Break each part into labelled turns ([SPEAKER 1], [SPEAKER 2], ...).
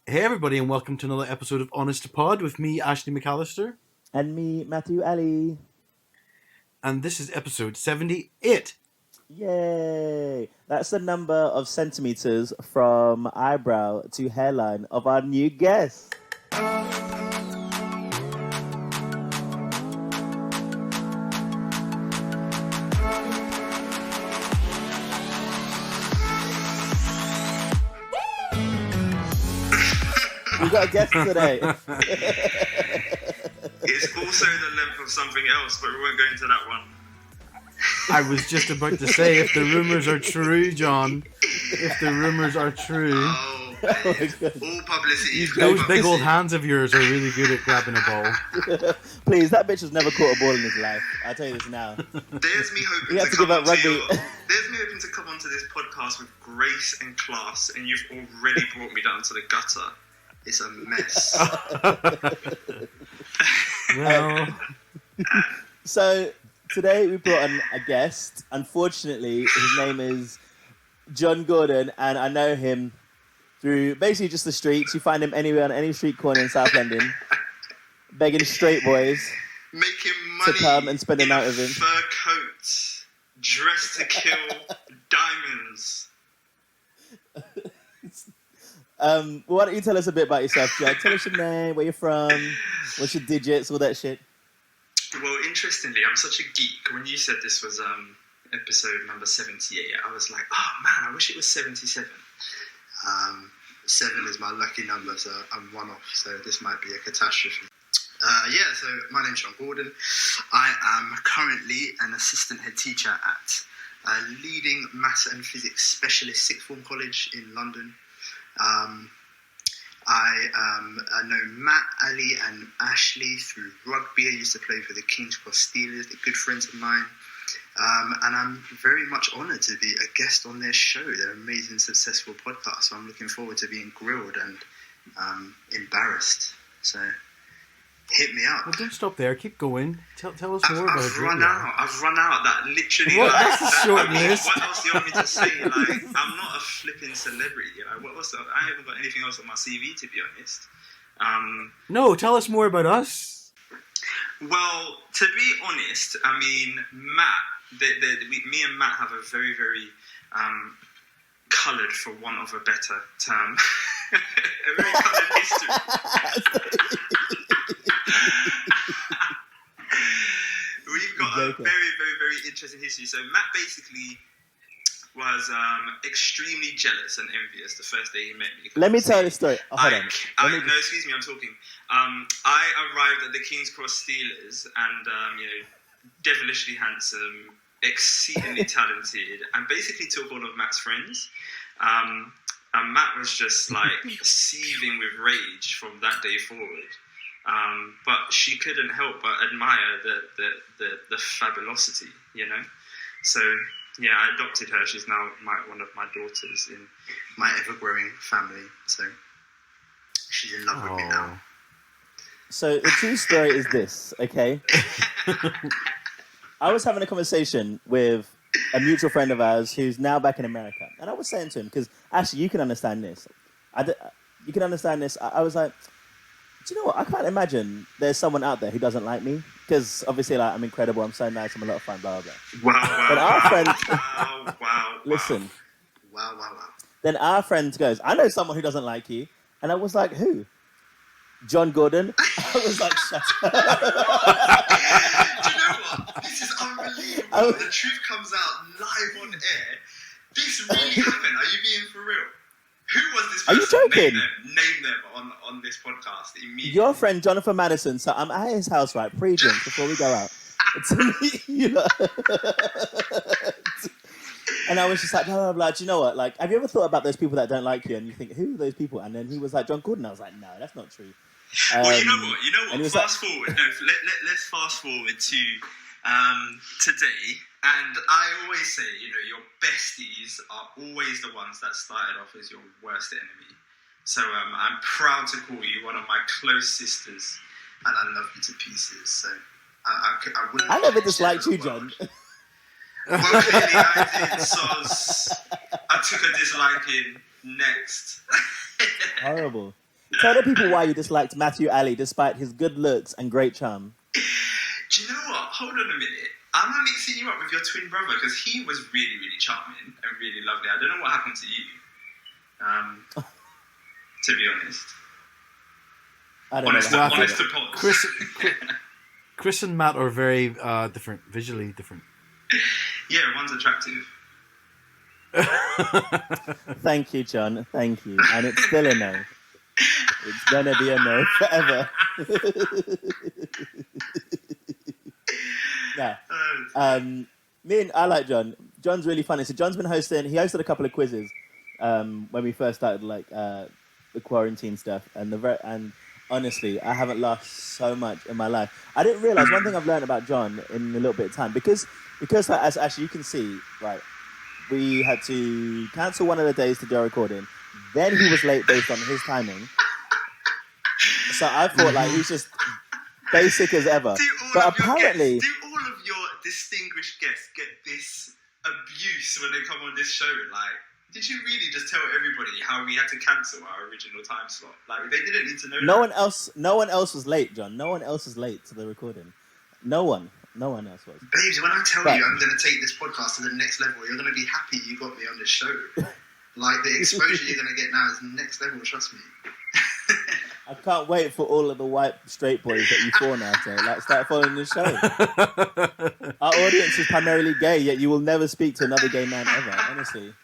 [SPEAKER 1] Hey everybody, and welcome to another episode of Honest to Pod with me, Ashley McAllister.
[SPEAKER 2] And me, Matthew Ali.
[SPEAKER 1] And this is episode 78.
[SPEAKER 2] Yay! That's the number of centimeters from eyebrow to hairline of our new guest. We got a guest today.
[SPEAKER 3] It's also the length of something else, but we won't go into that one.
[SPEAKER 1] I was just about to say, if the rumours are true, John, if the rumours are true...
[SPEAKER 3] Oh, babe. All publicity.
[SPEAKER 1] Those big old hands of yours are really good at grabbing a ball.
[SPEAKER 2] Please, that bitch has never caught a ball in his life. I'll tell you this now.
[SPEAKER 3] There's me hoping
[SPEAKER 2] You have to give up rugby.
[SPEAKER 3] There's me hoping to come onto this podcast with grace and class, and you've already brought me down to the gutter. It's a mess.
[SPEAKER 1] Well...
[SPEAKER 2] So, today we brought on a guest. Unfortunately, his name is Jon Gordon, and I know him through basically just the streets. You find him anywhere on any street corner in South London, begging straight boys
[SPEAKER 3] Making money
[SPEAKER 2] to come and spend the
[SPEAKER 3] in
[SPEAKER 2] night
[SPEAKER 3] a
[SPEAKER 2] with him.
[SPEAKER 3] fur coat, dressed to kill, diamonds.
[SPEAKER 2] Why don't you tell us a bit about yourself, Jon? Tell us your name, where you're from, what's your digits, all that shit.
[SPEAKER 3] Well, interestingly, I'm such a geek. When you said this was episode number 78, I was like, oh man, I wish it was 77. 7 is my lucky number, so I'm one off, so this might be a catastrophe. So my name's Jon Gordon. I am currently an assistant head teacher at a leading maths and physics specialist sixth form college in London. I know Matt, Ali and Ashley through rugby. I used to play for the King's Cross Steelers. They're good friends of mine. And I'm very much honoured to be a guest on their show. They're an amazing, successful podcast. So I'm looking forward to being grilled and embarrassed. So hit me up.
[SPEAKER 1] Well, don't stop there. Keep going. Tell us more about it.
[SPEAKER 3] I've run out. That literally.
[SPEAKER 1] What?
[SPEAKER 3] Like,
[SPEAKER 1] That's a short list.
[SPEAKER 3] What else do you want me to say? Like, I'm not a flipping celebrity. Like, I haven't got anything else on my CV, to be honest.
[SPEAKER 1] No, tell us more about us.
[SPEAKER 3] Well, to be honest, I mean, Matt, me and Matt have a very, very coloured, for want of a better term, a very coloured history. We've got a very, very, very interesting history. So Matt basically was extremely jealous and envious the first day he met me.
[SPEAKER 2] Let me tell you the story. Oh, hold on.
[SPEAKER 3] No, excuse me, I'm talking. I arrived at the King's Cross Steelers and, devilishly handsome, exceedingly talented, and basically took all of Matt's friends. And Matt was just like seething with rage from that day forward. But she couldn't help but admire the fabulosity, So, yeah, I adopted her. She's now one of my daughters in my ever-growing family. So, she's in love with me now.
[SPEAKER 2] So, the true story is this, okay? I was having a conversation with a mutual friend of ours who's now back in America. And I was saying to him, because, actually, you can understand this. You can understand this. I was like, do you know what? I can't imagine there's someone out there who doesn't like me. Because obviously, like, I'm incredible, I'm so nice, I'm a lot of fun, blah, blah, blah.
[SPEAKER 3] Wow.
[SPEAKER 2] Our friend...
[SPEAKER 3] Wow.
[SPEAKER 2] Listen.
[SPEAKER 3] Wow.
[SPEAKER 2] Then our friend goes, I know someone who doesn't like you. And I was like, who? Jon Gordon. I was like, shut up.
[SPEAKER 3] Do you know what? This is unbelievable. The truth comes out live on air. This really happened. Are you being for real? Who was this person?
[SPEAKER 2] Are you joking?
[SPEAKER 3] Name them on this podcast immediately.
[SPEAKER 2] Your friend Jonathan Madison. So I'm at his house, right, pre-drink before we go out. To meet you lot. And I was just like, blah, blah, blah. Do you know what? Like, have you ever thought about those people that don't like you? And you think, who are those people? And then he was like, Jon Gordon. I was like, no, that's not true.
[SPEAKER 3] Well, you know what? Fast forward. No, let's fast forward to today. And I always say, your besties are always the ones that started off as your worst enemy. So I'm proud to call you one of my close sisters, and I love you to pieces. So I wouldn't.
[SPEAKER 2] I never disliked you, Jon.
[SPEAKER 3] Well, clearly I did. So I took a disliking next.
[SPEAKER 2] Horrible. Tell the people why you disliked Matthew Ali despite his good looks and great charm.
[SPEAKER 3] Do you know what? Hold on a minute. I'm not mixing you up with your twin brother because he was really, really charming and really lovely. I don't know what happened to you. To be honest.
[SPEAKER 2] I don't know.
[SPEAKER 3] Honest to Pods.
[SPEAKER 1] Chris and Matt are very different, visually different.
[SPEAKER 3] Yeah, one's attractive.
[SPEAKER 2] Thank you, John. Thank you. And it's still a no. It's gonna be a no forever. Yeah. I like John. John's really funny. So John's been hosting. He hosted a couple of quizzes when we first started, like the quarantine stuff. And honestly, I haven't laughed so much in my life. I didn't realize one thing I've learned about John in a little bit of time because as actually you can see, right, we had to cancel one of the days to do a recording. Then he was late based on his timing. So I thought like he's just basic as ever. But apparently,
[SPEAKER 3] do all of your distinguished guests get this abuse when they come on this show? Like, did you really just tell everybody how we had to cancel our original time slot? Like, they didn't need to know.
[SPEAKER 2] No one else was late, John. No one else was late to the recording. No one else was.
[SPEAKER 3] Babes, when I tell you I'm going to take this podcast to the next level, you're going to be happy you got me on this show. Like, the exposure you're going to get now is next level, trust me.
[SPEAKER 2] I can't wait for all of the white straight boys that you follow now to like start following the show. Our audience is primarily gay, yet you will never speak to another gay man ever, honestly.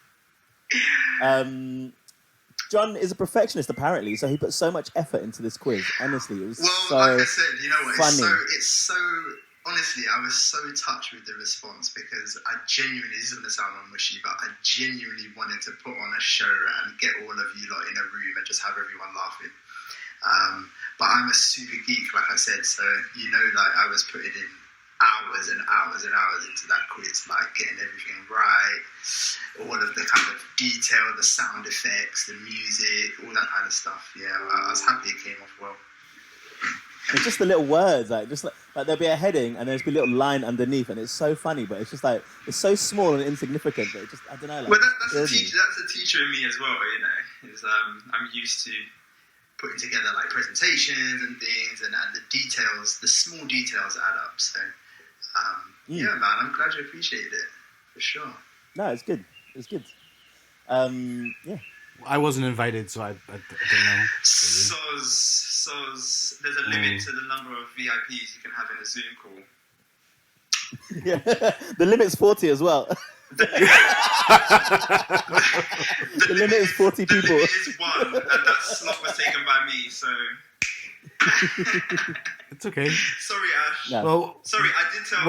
[SPEAKER 2] John is a perfectionist apparently, so he put so much effort into this quiz. Honestly, it was
[SPEAKER 3] like I said, you know what?
[SPEAKER 2] Funny.
[SPEAKER 3] It's so honestly, I was so touched with the response because I genuinely, this is going to sound mushy, but I genuinely wanted to put on a show and get all of you lot in a room and just have everyone laughing. But I'm a super geek, like I said, so you know, like I was putting in hours and hours and hours into that quiz, like getting everything right, all of the kind of detail, the sound effects, the music, all that kind of stuff. Yeah, I was happy it came off well.
[SPEAKER 2] It's just the little words, like there'll be a heading and there'll be a little line underneath, and it's so funny, but it's just like it's so small and insignificant that it just I don't know. Like,
[SPEAKER 3] well, that's the teacher in me as well. You know, is I'm used to putting together like presentations and things, and the details, the small details add up. So yeah, man, I'm glad you appreciated it for sure.
[SPEAKER 2] No, it's good. It's good. Yeah.
[SPEAKER 1] I wasn't invited, so I don't know.
[SPEAKER 3] Soz, there's a limit to the number of VIPs you can have in a Zoom call.
[SPEAKER 2] Yeah, the limit's 40 as well. The limit is 40 people.
[SPEAKER 3] The limit is 1, and that slot was taken by me, so...
[SPEAKER 1] It's okay.
[SPEAKER 3] Sorry, Ash.
[SPEAKER 2] No.
[SPEAKER 1] Well,
[SPEAKER 3] sorry, I did tell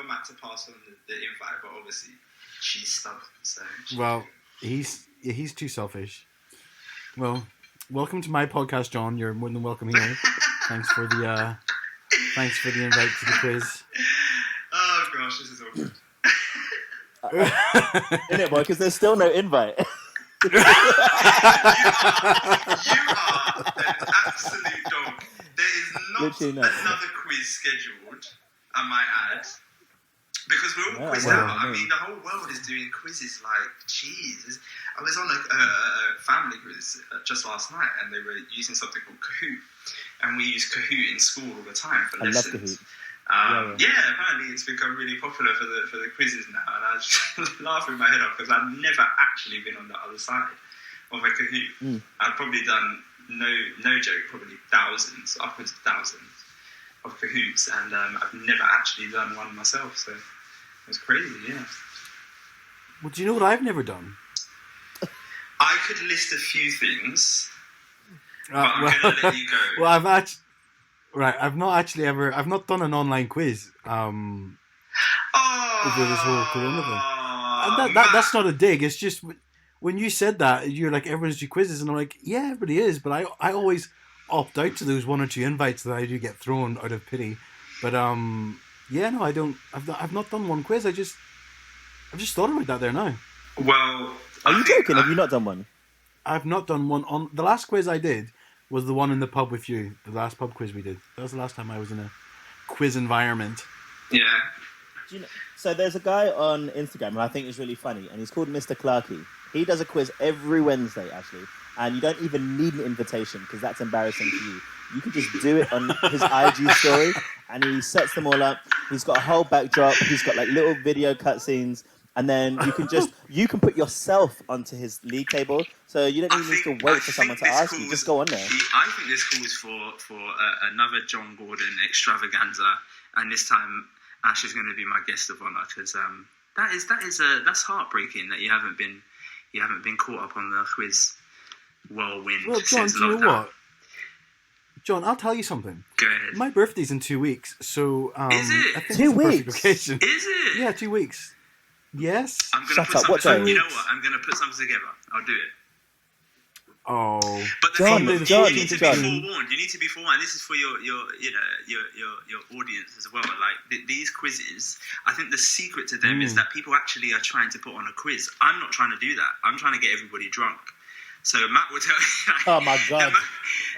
[SPEAKER 3] Matt to pass on the invite, but obviously she's stubborn, so...
[SPEAKER 1] Well, he's too selfish. Well, welcome to my podcast, John. You're more than welcome here. Thanks for the invite to the quiz.
[SPEAKER 3] Oh gosh, this is awkward.
[SPEAKER 2] Isn't it, boy? Because there's still no invite.
[SPEAKER 3] You are an absolute dog. There is not another quiz scheduled, I might add. Because we're all quizzed out. I mean, the whole world is doing quizzes like, jeez. I was on a family quiz just last night, and they were using something called Kahoot. And we use Kahoot in school all the time for lessons.
[SPEAKER 2] I love Kahoot.
[SPEAKER 3] Yeah, apparently it's become really popular for the quizzes now. And I was just laughing my head off because I've never actually been on the other side of a Kahoot. I've probably done, no joke, probably thousands, upwards of thousands of Kahoots, and I've never actually done one myself, so it was crazy, yeah.
[SPEAKER 1] Well, do you know what I've never done?
[SPEAKER 3] I could list a few things, but I'm going to let you go.
[SPEAKER 1] Well, I've not done an online quiz over this whole corona thing. And that's not a dig, it's just when you said that, you're like, everyone's doing quizzes, and I'm like, yeah, everybody is, but I always opt out to those 1 or 2 invites that I do get thrown out of pity. But yeah, no, I don't. I've not done one quiz. I've just thought about that there now.
[SPEAKER 3] Well,
[SPEAKER 2] are you joking? Have you not done one?
[SPEAKER 1] I've not done one. On the last quiz I did was the one in the pub with you. The last pub quiz we did. That was the last time I was in a quiz environment.
[SPEAKER 3] Yeah.
[SPEAKER 2] Do you know, so there's a guy on Instagram who I think is really funny, and he's called Mr. Clarkey. He does a quiz every Wednesday, actually, and you don't even need an invitation because that's embarrassing for you. You can just do it on his IG story, and he sets them all up. He's got a whole backdrop. He's got like little video cutscenes, and then you can put yourself onto his league table, so you don't even need to wait for someone to ask you. Just go on there.
[SPEAKER 3] I think this calls for another Jon Gordon extravaganza, and this time Ash is going to be my guest of honor because that's heartbreaking that you haven't been caught up on the quiz whirlwind since lockdown. You know what?
[SPEAKER 1] John, I'll tell you something.
[SPEAKER 3] Go ahead.
[SPEAKER 1] My birthday's in 2 weeks, so
[SPEAKER 3] is it?
[SPEAKER 1] I think
[SPEAKER 2] 2 weeks?
[SPEAKER 1] Occasion.
[SPEAKER 3] Is it?
[SPEAKER 1] Yeah, 2 weeks. Yes.
[SPEAKER 3] I'm gonna put something. You know what? I'm gonna put something together. I'll do it.
[SPEAKER 1] Oh,
[SPEAKER 3] but the thing is, you need to be forewarned. You need to be forewarned. And this is for your audience as well. Like these quizzes, I think the secret to them is that people actually are trying to put on a quiz. I'm not trying to do that. I'm trying to get everybody drunk. So Matt will tell you.
[SPEAKER 2] Oh my god!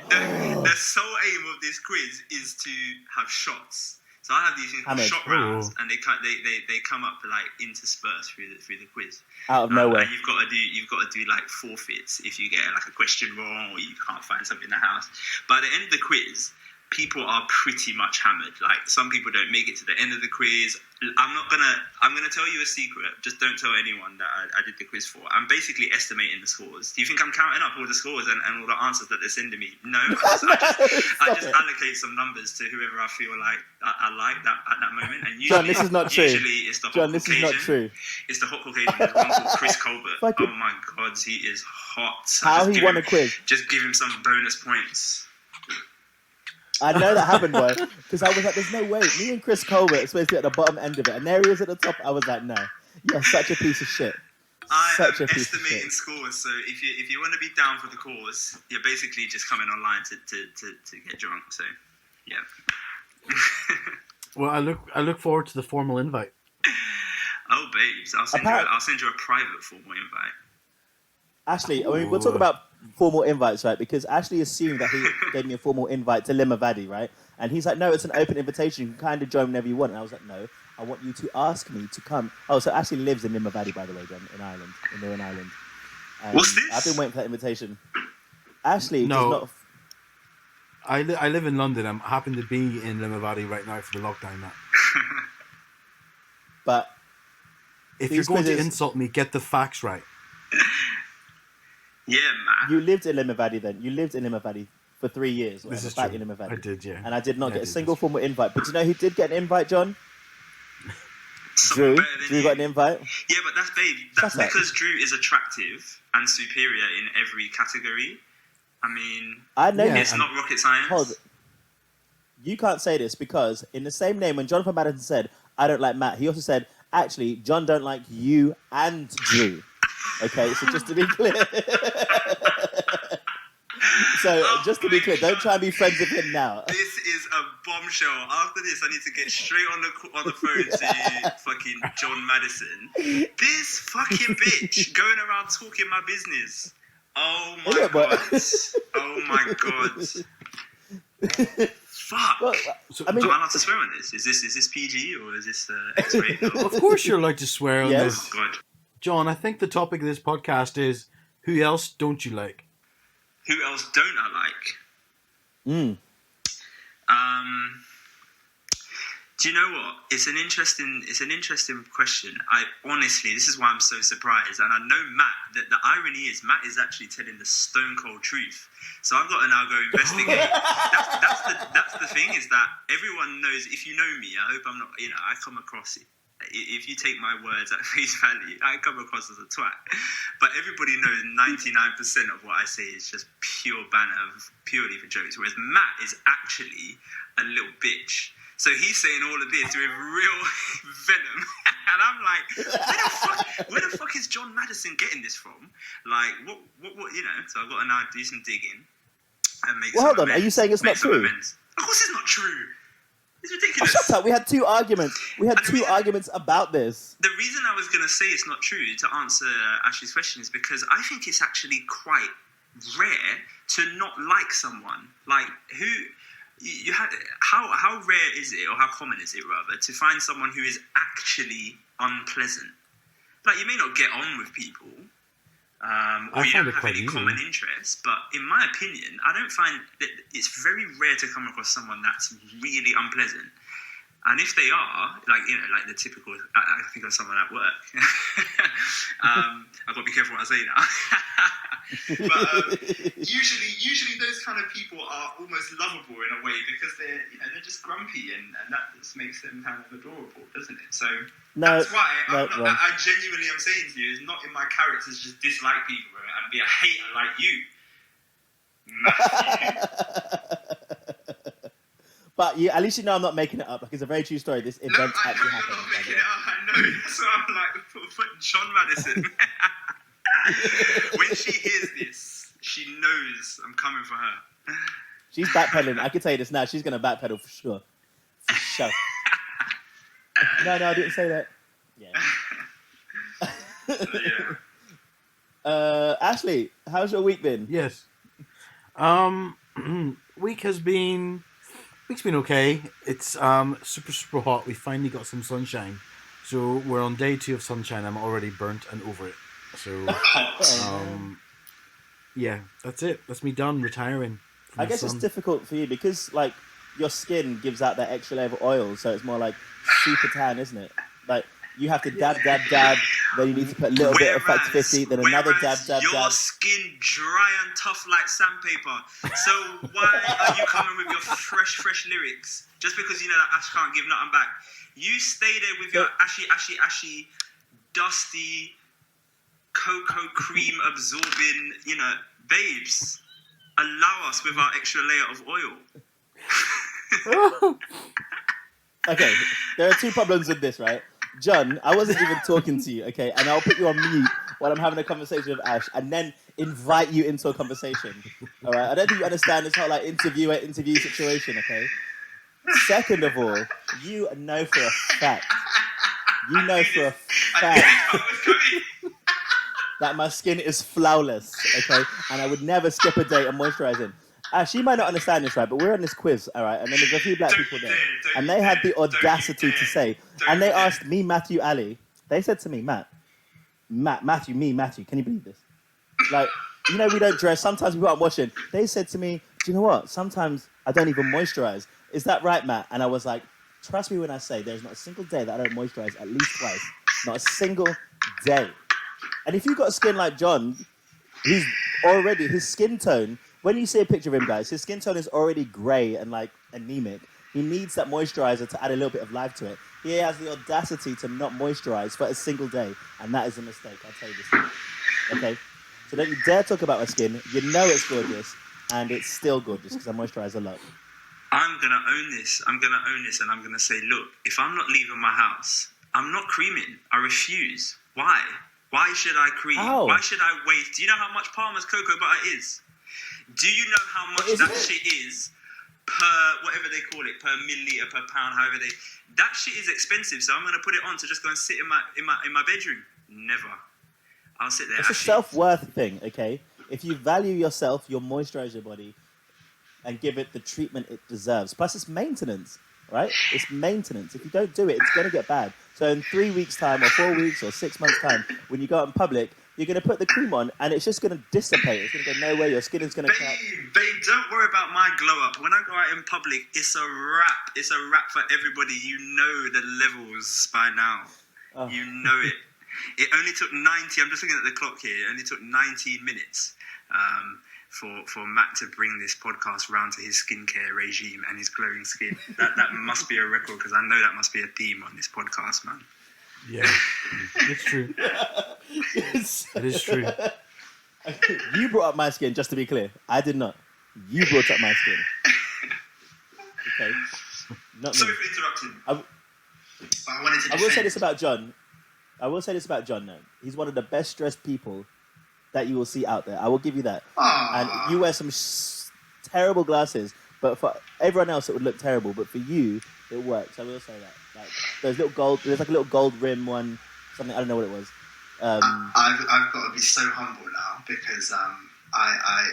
[SPEAKER 3] The sole aim of this quiz is to have shots. So I have these things called shot rounds, and they come up like interspersed through the quiz.
[SPEAKER 2] Out of nowhere.
[SPEAKER 3] And you've got to do like forfeits if you get like a question wrong or you can't find something in the house. But at the end of the quiz, people are pretty much hammered. Like some people don't make it to the end of the quiz. I'm gonna tell you a secret. Just don't tell anyone that I did the quiz for. I'm basically estimating the scores. Do you think I'm counting up all the scores and all the answers that they're sending me? No. I just allocate some numbers to whoever I feel like I like that at that moment. And usually,
[SPEAKER 2] John, this is not true.
[SPEAKER 3] Usually it's the hot Caucasian.
[SPEAKER 2] This is not true.
[SPEAKER 3] It's the hot Caucasian. There's one called Chris Colbert. Oh my god, he is hot.
[SPEAKER 2] How he won a quiz?
[SPEAKER 3] Just give him some bonus points.
[SPEAKER 2] I know that happened, boy, because I was like, there's no way. Me and Chris Colbert are supposed to be at the bottom end of it, and there he is at the top. I was like, no, you're such a piece of shit.
[SPEAKER 3] Such a piece of shit. Estimating scores, so if you want to be down for the cause, you're basically just coming online to get drunk, so, yeah.
[SPEAKER 1] Well, I look forward to the formal invite.
[SPEAKER 3] Oh, babes, I'll send you a private formal invite.
[SPEAKER 2] Ashley, I mean, we'll talk about formal invites, right? Because Ashley assumed that he gave me a formal invite to Limavady, right? And he's like, no, it's an open invitation. You can kind of join whenever you want. And I was like, no, I want you to ask me to come. Oh, so Ashley lives in Limavady, by the way, John, in Ireland, in Northern Ireland.
[SPEAKER 3] What's this?
[SPEAKER 2] I've been waiting for that invitation. Ashley
[SPEAKER 1] no,
[SPEAKER 2] does not...
[SPEAKER 1] I live in London. I happen to be in Limavady right now for the lockdown, Matt.
[SPEAKER 2] But
[SPEAKER 1] if you're going to insult me, get the facts right.
[SPEAKER 3] Yeah, man.
[SPEAKER 2] You lived in Limavady then. You lived in Limavady for 3 years.
[SPEAKER 1] This is
[SPEAKER 2] back
[SPEAKER 1] true.
[SPEAKER 2] In Limavady.
[SPEAKER 1] I did, yeah.
[SPEAKER 2] And I did not get a single formal invite. But do you know who did get an invite, John? Drew. Drew got an invite.
[SPEAKER 3] Yeah, but that's because Drew is attractive and superior in every category. I mean, it's not rocket science.
[SPEAKER 2] Hold it. You can't say this because in the same name, when Jonathan Madison said, I don't like Matt, he also said, actually, John don't like you and Drew. Okay, so just to be clear. Just to be clear, don't try and be friends with him now.
[SPEAKER 3] This is a bombshell. After this, I need to get straight on the phone to fucking John Madison. This fucking bitch going around talking my business. Oh my god. Oh my god. Fuck. Well, am I allowed to swear on this? Is this PG or is this X-rated?
[SPEAKER 1] Of course you're allowed to swear on this.
[SPEAKER 3] Oh god.
[SPEAKER 1] John, I think the topic of this podcast is who else don't you like?
[SPEAKER 3] Who else don't I like? Do you know what? It's an interesting question. I honestly, this is why I'm so surprised. And I know Matt, the irony is Matt is actually telling the stone cold truth. So I've got to now go investigate. that's the thing, is that everyone knows, if you know me, I hope I'm not, I come across it. If you take my words at face value, I come across as a twat. But everybody knows 99% of what I say is just pure banter, purely for jokes. Whereas Matt is actually a little bitch. So he's saying all of this with real venom. And I'm like, where the fuck is John Madison getting this from? Like, what, so I've got to now do some digging and make
[SPEAKER 2] hold on, are you saying it's not true?
[SPEAKER 3] Of course it's not true. It's ridiculous.
[SPEAKER 2] Oh, shut up. We had two arguments. Arguments about this.
[SPEAKER 3] The reason I was going to say it's not true, to answer Ashley's question, is because I think it's actually quite rare to not like someone. Like, how rare is it, or how common is it, rather, to find someone who is actually unpleasant? Like, you may not get on with people, or you don't have any common interests. But in my opinion, I don't find that it's very rare to come across someone that's really unpleasant. And if they are, like the typical, I think of someone at work. I've got to be careful what I say now. But usually those kind of people are almost lovable in a way because they're just grumpy and that just makes them kind of adorable, doesn't it? So that's why I genuinely am saying to you, it's not in my character to just dislike people and be a hater like you.
[SPEAKER 2] But at least you know I'm not making it up. Like, it's a very true story. This event actually happened.
[SPEAKER 3] I know. That's why I'm like, John Madison. When she hears this, she knows I'm coming for her.
[SPEAKER 2] She's backpedaling. I can tell you this now. She's going to backpedal for sure. For sure. No, I didn't say that. Yeah. Ashley, how's your week been?
[SPEAKER 1] Yes. Week's been okay. It's super hot. We finally got some sunshine. So we're on day 2 of sunshine. I'm already burnt and over it. So yeah, that's it. That's me done retiring.
[SPEAKER 2] I guess it's difficult for you because like your skin gives out that extra layer of oil, so it's more like super tan, isn't it? Like you have to dab, then you need to put a little bit of Factor 50, then another dab.
[SPEAKER 3] Your skin dry and tough like sandpaper. So why are you coming with your fresh lyrics? Just because you know that Ash can't give nothing back. You stay there with your ashy, dusty, cocoa cream absorbing, babes. Allow us with our extra layer of oil.
[SPEAKER 2] Okay, there are 2 problems with this, right? John, I wasn't even talking to you, okay? And I'll put you on mute while I'm having a conversation with Ash and then invite you into a conversation, all right? I don't think you understand this whole, like, interview situation, okay? Second of all, you know for a fact that my skin is flawless, okay? And I would never skip a day of moisturising. She might not understand this, right? But we're on this quiz, all right? And then there's a few black people there. And they had the audacity to say, and they asked me, Matthew, Ali, they said to me, Matthew, can you believe this? Like, we don't dress. Sometimes we aren't washing. They said to me, do you know what? Sometimes I don't even moisturise. Is that right, Matt? And I was like, trust me when I say there's not a single day that I don't moisturise at least twice. Not a single day. And if you've got a skin like John, he's already, his skin tone, when you see a picture of him, guys, his skin tone is already grey and like anemic. He needs that moisturiser to add a little bit of life to it. He has the audacity to not moisturise for a single day. And that is a mistake, I'll tell you this. Okay? So don't you dare talk about my skin. You know it's gorgeous. And it's still gorgeous because I moisturise a lot.
[SPEAKER 3] I'm going to own this. And I'm going to say, look, if I'm not leaving my house, I'm not creaming. I refuse. Why? Why should I cream?
[SPEAKER 2] Ow.
[SPEAKER 3] Why should I waste? Do you know how much Palmer's cocoa butter is? Do you know how much that shit is per whatever they call it, per milliliter, per pound, however they... That shit is expensive, so I'm going to put it on to just go and sit in my bedroom. Never. I'll sit there.
[SPEAKER 2] It's a self-worth thing, okay? If you value yourself, you'll moisturise your body and give it the treatment it deserves. Plus, it's maintenance, right? It's maintenance. If you don't do it, it's going to get bad. So in 3 weeks' time or 4 weeks or 6 months' time, when you go out in public, you're going to put the cream on and it's just going to dissipate. It's going to go nowhere. Your skin is going to cut.
[SPEAKER 3] Babe, don't worry about my glow up. When I go out in public, it's a wrap. It's a wrap for everybody. You know the levels by now. Oh. You know it. It only took 90, I'm just looking at the clock here, it only took 19 minutes for Matt to bring this podcast round to his skincare regime and his glowing skin. That must be a record, because I know that must be a theme on this podcast, man.
[SPEAKER 1] Yeah, it's true. It is true.
[SPEAKER 2] You brought up my skin, just to be clear. I did not. You brought up my skin. Okay. Not
[SPEAKER 3] Sorry
[SPEAKER 2] me.
[SPEAKER 3] for interrupting.
[SPEAKER 2] I will say this about John. Though. He's one of the best dressed people that you will see out there. I will give you that.
[SPEAKER 3] Aww.
[SPEAKER 2] And you wear some terrible glasses, but for everyone else it would look terrible. But for you, it works. I will say that. Like there's like a little gold rim one, something I don't know what it was.
[SPEAKER 3] I've got to be so humble now because I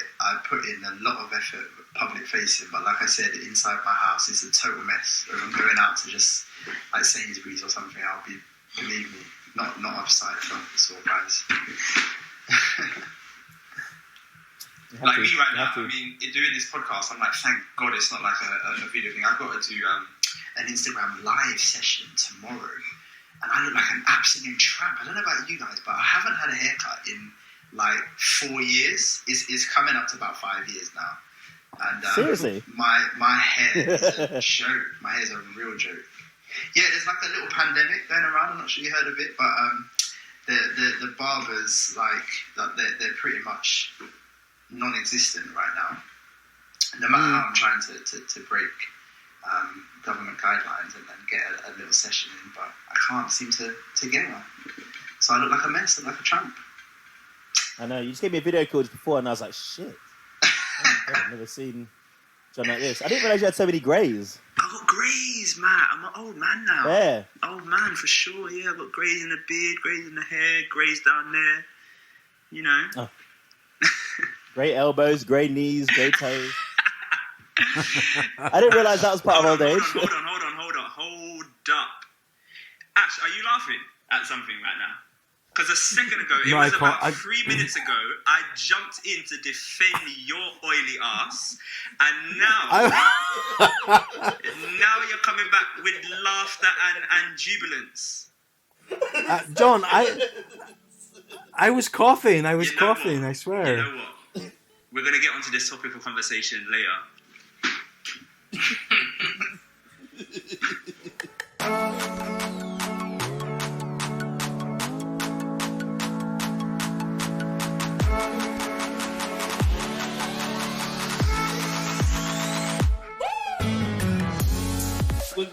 [SPEAKER 3] put in a lot of effort public facing, but like I said, inside my house is a total mess. If I'm going out to just like Sainsbury's or something, I'll be, believe me, not upside front, sort of guys. Like me right now, I mean, doing this podcast, I'm like, thank God it's not like a video thing. I've got to do an Instagram live session tomorrow, and I look like an absolute tramp. I don't know about you guys, but I haven't had a haircut in like 4 years. It's coming up to about 5 years now. And
[SPEAKER 2] seriously,
[SPEAKER 3] my hair is a joke. My hair is a real joke. Yeah, there's like a little pandemic going around. I'm not sure you heard of it, but the barbers, like, they're pretty much non-existent right now. No matter how I'm trying to break government guidelines and get a little session in, but I can't seem to get one. So I look like a mess. I look like a tramp.
[SPEAKER 2] I know. You just gave me a video call just before, and I was like, shit. Oh my God, I've never seen John like this. I didn't realise you had so many greys.
[SPEAKER 3] I've got greys, Matt. I'm an old man now.
[SPEAKER 2] Yeah.
[SPEAKER 3] Old man, for sure, yeah. I've got greys in the beard, greys in the hair, greys down there. You know. Oh.
[SPEAKER 2] Grey elbows, grey knees, grey toes. I didn't realise that was part of old age.
[SPEAKER 3] Hold on. Hold up. Ash, are you laughing at something right now? Because a second ago, it was about 3 minutes ago, I jumped in to defend your oily ass, and now you're coming back with laughter and jubilance.
[SPEAKER 1] John, I was coughing. I coughing. I swear.
[SPEAKER 3] You know what? We're gonna get onto this topic of conversation later.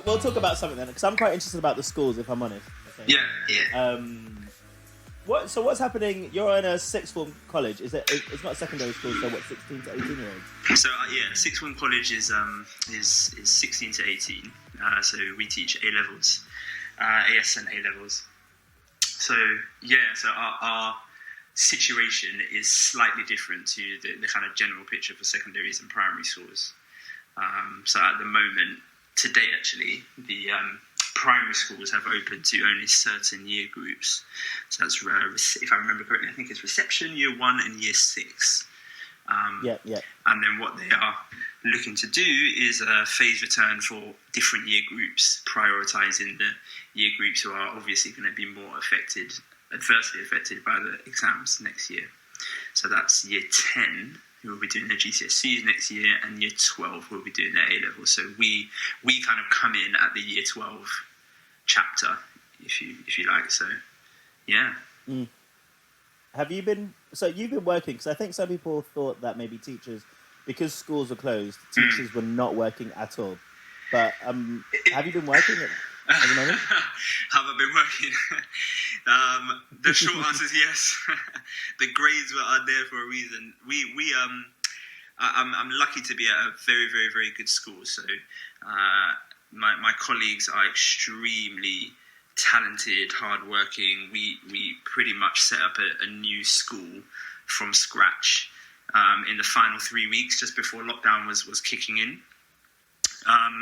[SPEAKER 2] We'll talk about something then, because I'm quite interested about the schools, if I'm honest.
[SPEAKER 3] Yeah.
[SPEAKER 2] What's happening? You're in a sixth form college. It's not a secondary school, so what, 16 to 18 year olds?
[SPEAKER 3] So sixth form college is 16 to 18. So we teach A levels, AS and A levels. So our situation is slightly different to the kind of general picture for secondaries and primary schools. So at the moment, today actually, the primary schools have opened to only certain year groups. So that's, if I remember correctly, I think it's reception, year 1 and year 6.
[SPEAKER 2] Yeah.
[SPEAKER 3] And then what they are looking to do is a phase return for different year groups, prioritising the year groups who are obviously going to be more adversely affected by the exams next year. So that's year 10, who will be doing their GCSEs next year, and year 12 who will be doing their A-level. So we kind of come in at the year 12 chapter, if you like. So, yeah.
[SPEAKER 2] Have you been... So you've been working, because I think some people thought that maybe teachers, because schools were closed, teachers were not working at all. But have you been working at the moment?
[SPEAKER 3] Have I been working? The short answer is yes. The grades are there for a reason. I'm lucky to be at a very, very, very good school. So my colleagues are extremely talented, hardworking. We pretty much set up a new school from scratch in the final 3 weeks, just before lockdown was kicking in.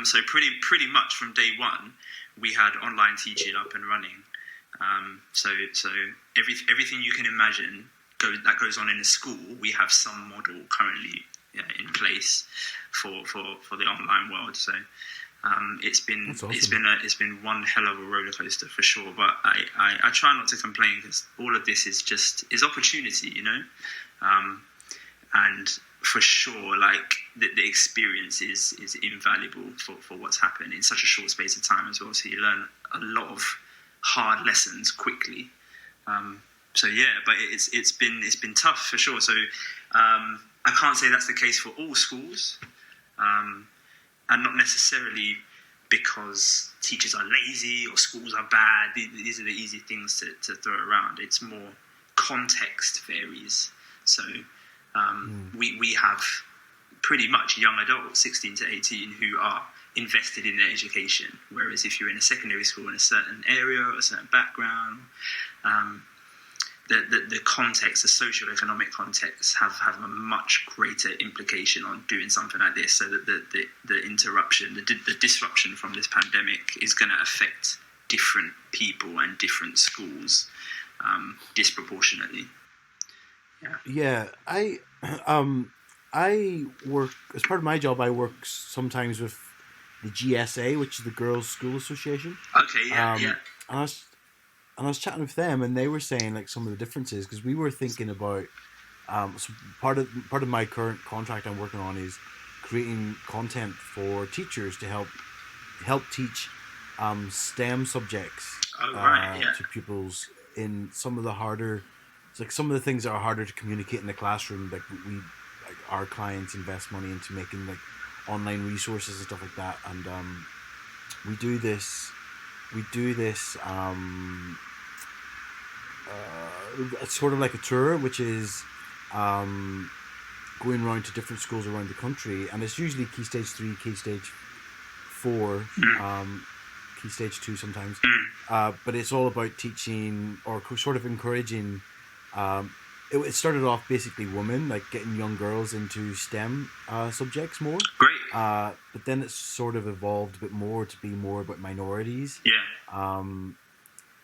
[SPEAKER 3] So pretty much from day one, we had online teaching up and running. So everything you can imagine that goes on in a school, we have some model currently in place for the online world. So it's been awesome. it's been one hell of a roller coaster for sure. But I try not to complain, because all of this is opportunity, you know. And for sure, like the experience is invaluable for what's happened in such a short space of time as well. So you learn a lot of hard lessons quickly. So yeah, but it's been tough for sure. So I can't say that's the case for all schools, and not necessarily because teachers are lazy or schools are bad. These are the easy things to throw around. It's more context varies. So we have pretty much young adults, 16 to 18, who are invested in their education. Whereas if you're in a secondary school in a certain area or a certain background, the context, the socio-economic context have a much greater implication on doing something like this. So that the interruption, the disruption from this pandemic is going to affect different people and different schools disproportionately.
[SPEAKER 1] Yeah, I work as part of my job. I work sometimes with the GSA, which is the Girls School Association.
[SPEAKER 3] Okay, yeah.
[SPEAKER 1] And I was chatting with them, and they were saying like some of the differences because we were thinking about so part of my current contract I'm working on is creating content for teachers to help teach STEM subjects
[SPEAKER 3] Oh, right, yeah.
[SPEAKER 1] to pupils in some of the harder. It's like some of the things that are harder to communicate in the classroom. Like our clients invest money into making like online resources and stuff like that, and we do this. We do this. It's sort of like a tour, which is going around to different schools around the country, and it's usually Key Stage 3, Key Stage 4, Key Stage 2 sometimes. But it's all about teaching or sort of encouraging. It started off basically women, like getting young girls into STEM subjects more.
[SPEAKER 3] Great.
[SPEAKER 1] But then it's sort of evolved a bit more to be more about minorities.
[SPEAKER 3] Yeah.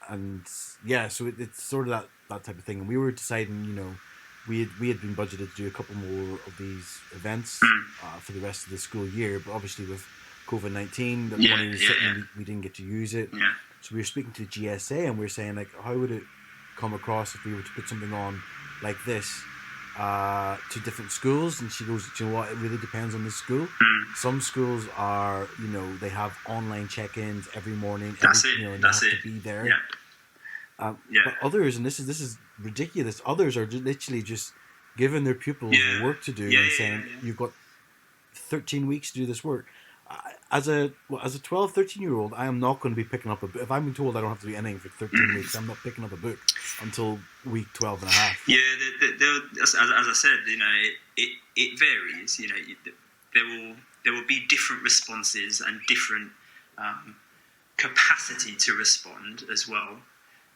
[SPEAKER 1] And yeah, so it's sort of that type of thing. And we were deciding, we had been budgeted to do a couple more of these events for the rest of the school year, but obviously with COVID-19, the money was sitting, we didn't get to use it.
[SPEAKER 3] Yeah.
[SPEAKER 1] So we were speaking to the GSA, and we were saying like, how would it come across if we were to put something on like this to different schools? And she goes, do you know what? It really depends on the school. Some schools are, they have online check-ins every morning.
[SPEAKER 3] That's
[SPEAKER 1] and they have to be there.
[SPEAKER 3] Yeah.
[SPEAKER 1] But others, and this is ridiculous. Others are literally just giving their pupils work to do and saying, you've got 13 weeks to do this work. As a 12, 13-year-old, I am not going to be picking up a book. If I'm told I don't have to do anything for 13 weeks, I'm not picking up a book until week 12 and a half.
[SPEAKER 3] Yeah, as I said, it varies. There will be different responses and different capacity to respond as well,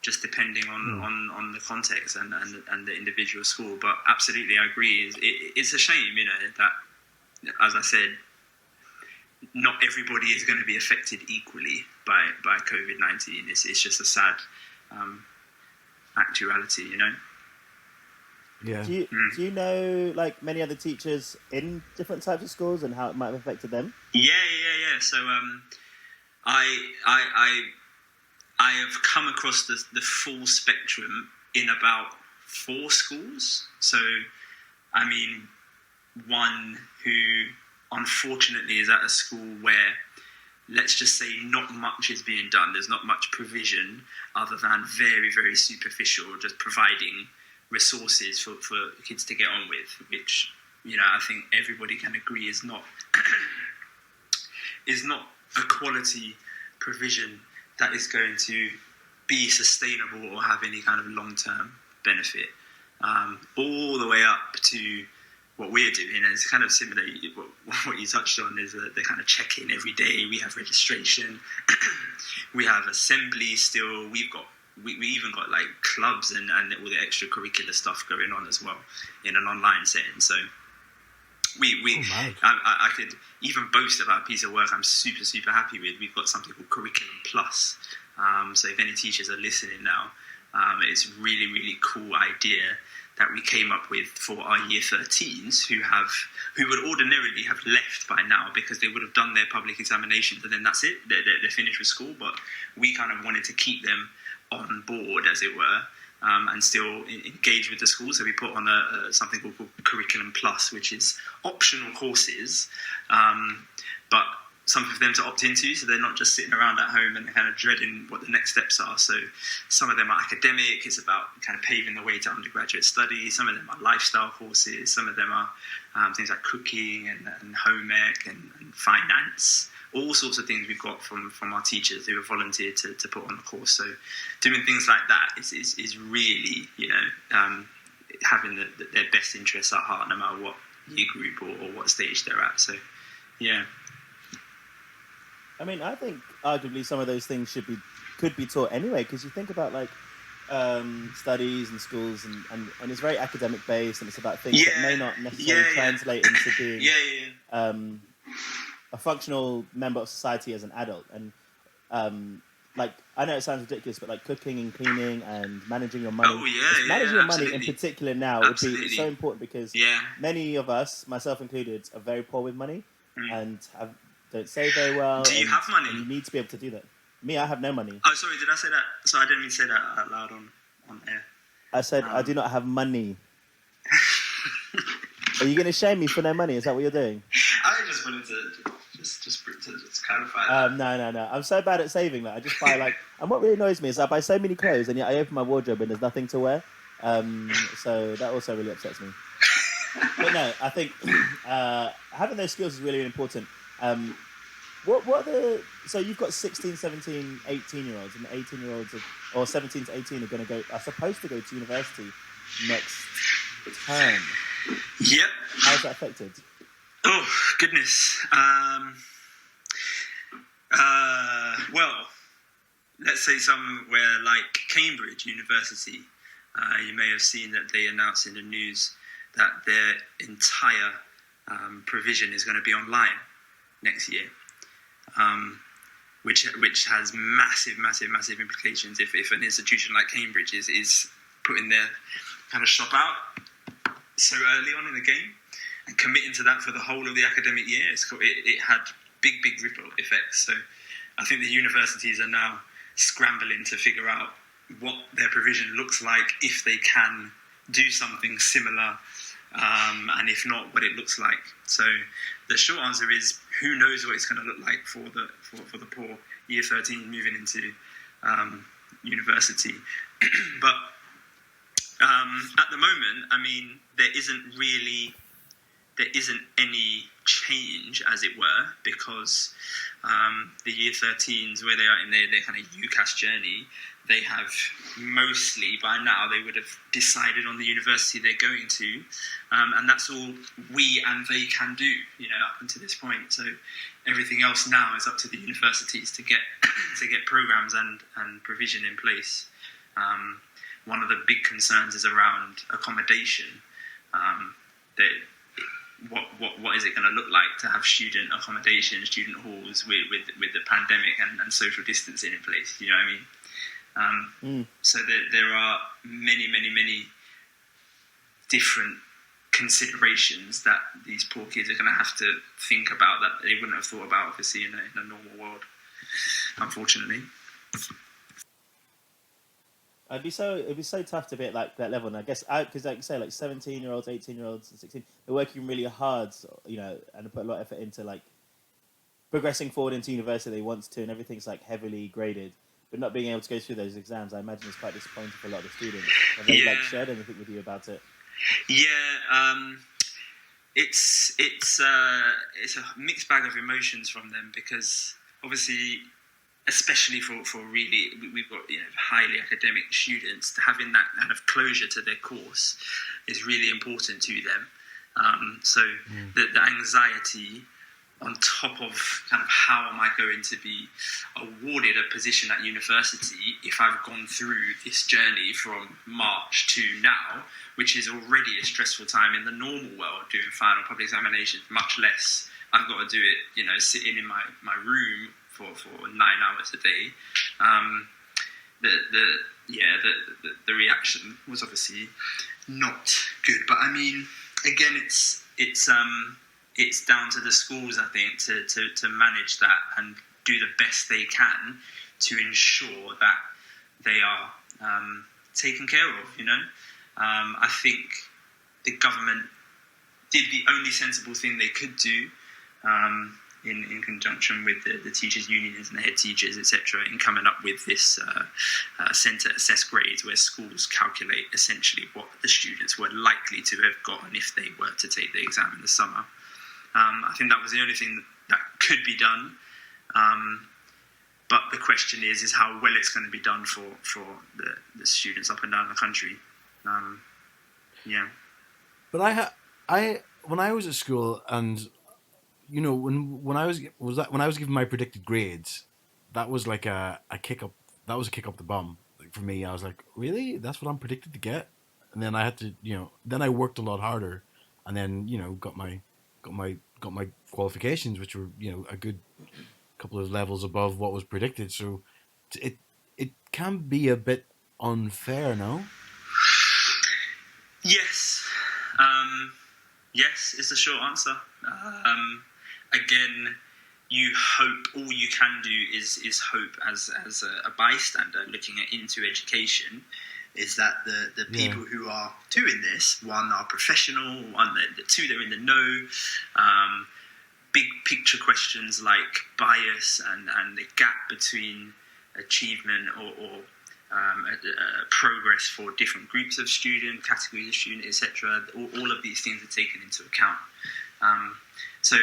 [SPEAKER 3] just depending on the context and the individual school. But absolutely, I agree. It's a shame, that, as I said, not everybody is going to be affected equally by COVID-19. It's just a sad actuality,
[SPEAKER 1] Yeah.
[SPEAKER 2] Do you know like many other teachers in different types of schools and how it might have affected them?
[SPEAKER 3] Yeah. So I have come across the full spectrum in about 4 schools. So, I mean, one who unfortunately is at a school where, let's just say, not much is being done. There's not much provision other than very, very superficial, just providing resources for kids to get on with, which, I think everybody can agree is not a quality provision that is going to be sustainable or have any kind of long-term benefit. All the way up to what we're doing, and it's kind of similar. What you touched on is the kind of check-in every day. We have registration, we have assembly. Still, we even got like clubs and all the extracurricular stuff going on as well in an online setting. So I could even boast about a piece of work I'm super, super happy with. We've got something called Curriculum Plus. So if any teachers are listening now, it's a really, really cool idea that we came up with for our year 13s who would ordinarily have left by now because they would have done their public examinations and then that's it. They're finished with school. But we kind of wanted to keep them on board, as it were, and still engage with the school. So we put on something called Curriculum Plus, which is optional courses, but something for them to opt into, so they're not just sitting around at home and kind of dreading what the next steps are. So some of them are academic, it's about kind of paving the way to undergraduate study. Some of them are lifestyle courses. Some of them are things like cooking and home ec and finance. All sorts of things we've got from our teachers who have volunteered to put on the course. So doing things like that is really, having their best interests at heart, no matter what year group or what stage they're at. So, yeah.
[SPEAKER 2] I mean, I think arguably some of those things could be taught anyway, because you think about like studies and schools and it's very academic based and it's about things that may not necessarily translate into being a functional member of society as an adult. And like, I know it sounds ridiculous, but like cooking and cleaning and managing your money.
[SPEAKER 3] Oh yeah,
[SPEAKER 2] Managing your money in
[SPEAKER 3] absolutely.
[SPEAKER 2] particular now would be so important because
[SPEAKER 3] Yeah.
[SPEAKER 2] many of us, myself included, are very poor with money and don't save very well.
[SPEAKER 3] Do you have money?
[SPEAKER 2] And you need to be able to do that. Me, I have no money.
[SPEAKER 3] Oh, sorry, did I say that? So I didn't mean to say that out loud on air.
[SPEAKER 2] I said I do not have money. Are you going to shame me for no money? Is that what you're doing?
[SPEAKER 3] I just wanted to just clarify that.
[SPEAKER 2] No. I'm so bad at saving that I just buy like. And what really annoys me is I buy so many clothes and yet I open my wardrobe and there's nothing to wear. So that also really upsets me. But no, I think having those skills is really, really important. What are the... So you've got 16, 17, 18-year-olds, and the 18-year-olds or 17 to 18 are going to go... are supposed to go to university next term.
[SPEAKER 3] Yep.
[SPEAKER 2] How's that affected?
[SPEAKER 3] Oh, goodness. Well, let's say somewhere like Cambridge University, you may have seen that they announced in the news that their entire provision is going to be online next year, which has massive implications if an institution like Cambridge is putting their kind of shop out so early on in the game and committing to that for the whole of the academic year. It had big ripple effects. So I think the universities are now scrambling to figure out what their provision looks like, if they can do something similar, and if not, what it looks like. So the short answer is, who knows what it's going to look like for the poor year 13 moving into university. But at the moment, I mean, there isn't any change, as it were, because the year 13s, where they are in their kind of UCAS journey, they have mostly, by now, they would have decided on the university they're going to, and that's all we and they can do, up until this point. So everything else now is up to the universities to get programs and provision in place. One of the big concerns is around accommodation. What is it going to look like to have student accommodation, student halls with the pandemic and social distancing in place? You know what I mean? So there are many different considerations that these poor kids are going to have to think about that they wouldn't have thought about, obviously, in a normal world, unfortunately.
[SPEAKER 2] It'd be so tough to be at like that level, and I guess because like you say, like 17-year-olds, 18-year-olds, and 16, they're working really hard, and put a lot of effort into like progressing forward into university they want to, and everything's like heavily graded, but not being able to go through those exams, I imagine is quite disappointing for a lot of the students. Have they like shared anything with you about it?
[SPEAKER 3] Yeah, it's a mixed bag of emotions from them, because obviously, especially for really, we've got highly academic students, having that kind of closure to their course is really important to them. So the anxiety on top of kind of how am I going to be awarded a position at university if I've gone through this journey from March to now, which is already a stressful time in the normal world, doing final public examinations, much less I've got to do it, sitting in my room for 9 hours a day. The reaction was obviously not good, but I mean, again, it's down to the schools, I think, to manage that and do the best they can to ensure that they are taken care of. I think the government did the only sensible thing they could do, in conjunction with the teachers' unions and the head teachers, etc., in coming up with this centre assessed grades, where schools calculate essentially what the students were likely to have gotten if they were to take the exam in the summer. I think that was the only thing that could be done. But the question is how well it's going to be done for the students up and down the country.
[SPEAKER 1] But when I was at school, and when I was given my predicted grades, that was like a kick up. That was a kick up the bum. Like for me, I was like, really? That's what I'm predicted to get? And then I had to, then I worked a lot harder, and then got my qualifications, which were a good couple of levels above what was predicted. So it can be a bit unfair, no?
[SPEAKER 3] Yes. Yes is the short answer. Again, you hope, all you can do is hope as a bystander looking into education, is that the people who are doing this, one, are professional, one, the two, they're in the know. Big picture questions like bias and the gap between achievement or progress for different groups of student, categories of student, etc. All of these things are taken into account. So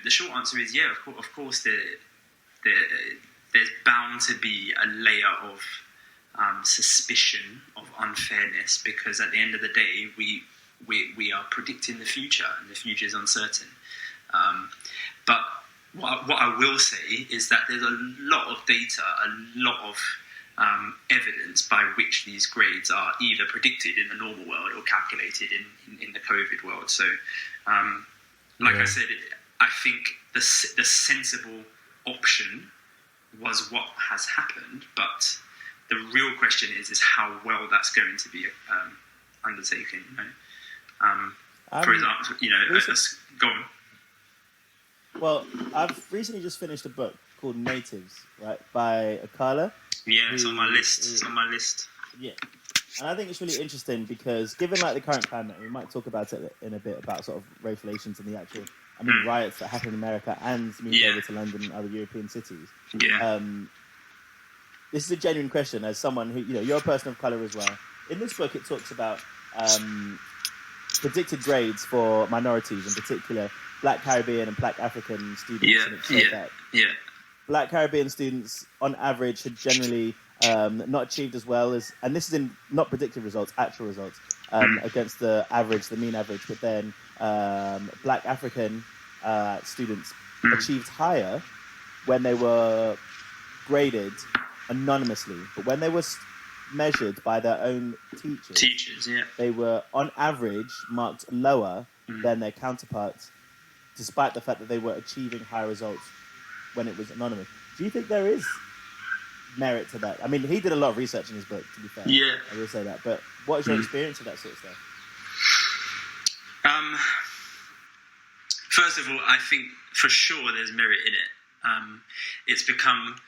[SPEAKER 3] the short answer is, yeah, of course, there's bound to be a layer of suspicion of unfairness, because at the end of the day, we are predicting the future, and the future is uncertain. But what I will say is that there's a lot of data, a lot of evidence by which these grades are either predicted in the normal world or calculated in the COVID world. So, I said, I think the sensible option was what has happened, but the real question is how well that's going to be undertaken. For example, go on.
[SPEAKER 2] Well, I've recently just finished a book called Natives, right, by Akala.
[SPEAKER 3] Yeah, it's on my list.
[SPEAKER 2] Yeah. And I think it's really interesting because given like the current climate, we might talk about it in a bit about sort of race relations and the actual, riots that happen in America and moved over to London and other European cities.
[SPEAKER 3] Yeah.
[SPEAKER 2] This is a genuine question as someone who, you're a person of colour as well. In this book, it talks about predicted grades for minorities, in particular Black Caribbean and Black African students. And it said that Black Caribbean students, on average, had generally not achieved as well as, and this is in not predicted results, actual results, against the mean average. But then Black African students achieved higher when they were graded anonymously. But when they were measured by their own teachers, they were, on average, marked lower than their counterparts, despite the fact that they were achieving higher results when it was anonymous. Do you think there is merit to that? I mean, he did a lot of research in his book, to be fair.
[SPEAKER 3] Yeah.
[SPEAKER 2] I will say that. But what is your experience of that sort of stuff?
[SPEAKER 3] First of all, I think for sure there's merit in it. It's become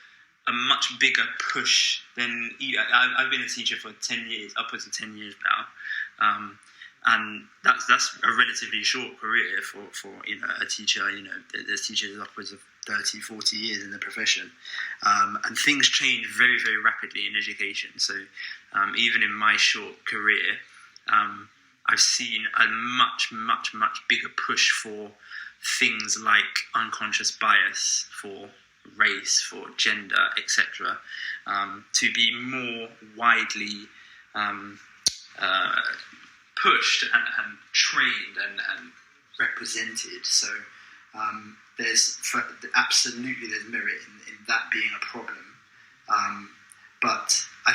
[SPEAKER 3] a much bigger push than... I've been a teacher for 10 years, upwards of 10 years now. And that's a relatively short career for a teacher. There's teachers upwards of 30, 40 years in the profession. And things change very, very rapidly in education. So even in my short career, I've seen a much, much, much bigger push for things like unconscious bias, for race, for gender, etc., to be more widely pushed and trained and represented. So there's absolutely merit in that being a problem. But I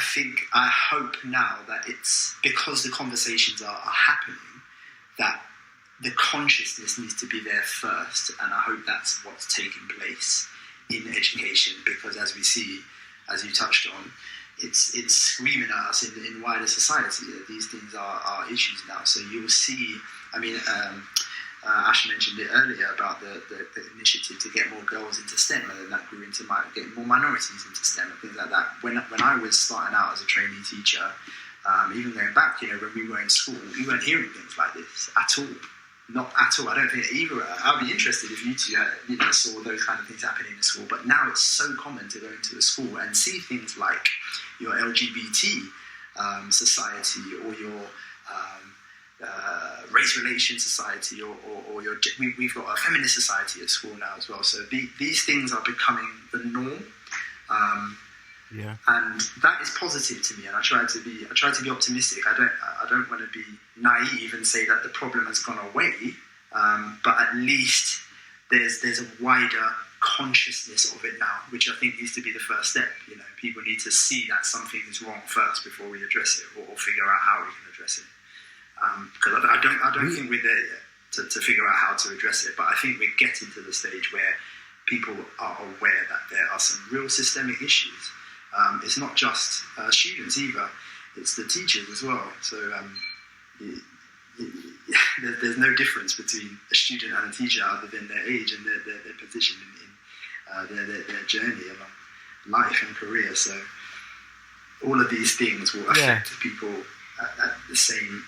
[SPEAKER 3] hope now that it's because the conversations are happening, that the consciousness needs to be there first, and I hope that's what's taking place in education, because as we see, as you touched on, it's screaming at us in wider society that these things are issues now. So you will see, Ash mentioned it earlier about the initiative to get more girls into STEM, and then that grew into getting more minorities into STEM and things like that. When I was starting out as a trainee teacher, even going back, when we were in school, we weren't hearing things like this at all. Not at all. I don't think either. I'd be interested if you two saw those kind of things happening in school. But now it's so common to go into a school and see things like your LGBT society, or your race relations society, or we've got a feminist society at school now as well. So these things are becoming the norm. And that is positive to me, and I try to be optimistic. I don't want to be naive and say that the problem has gone away, but at least there's a wider consciousness of it now, which I think needs to be the first step. People need to see that something is wrong first before we address it, or figure out how we can address it. Because I don't think we're there yet to figure out how to address it, but I think we're getting to the stage where people are aware that there are some real systemic issues. It's not just students either; it's the teachers as well. So there's no difference between a student and a teacher other than their age and their position in their journey of life and career. So all of these things will affect people at the same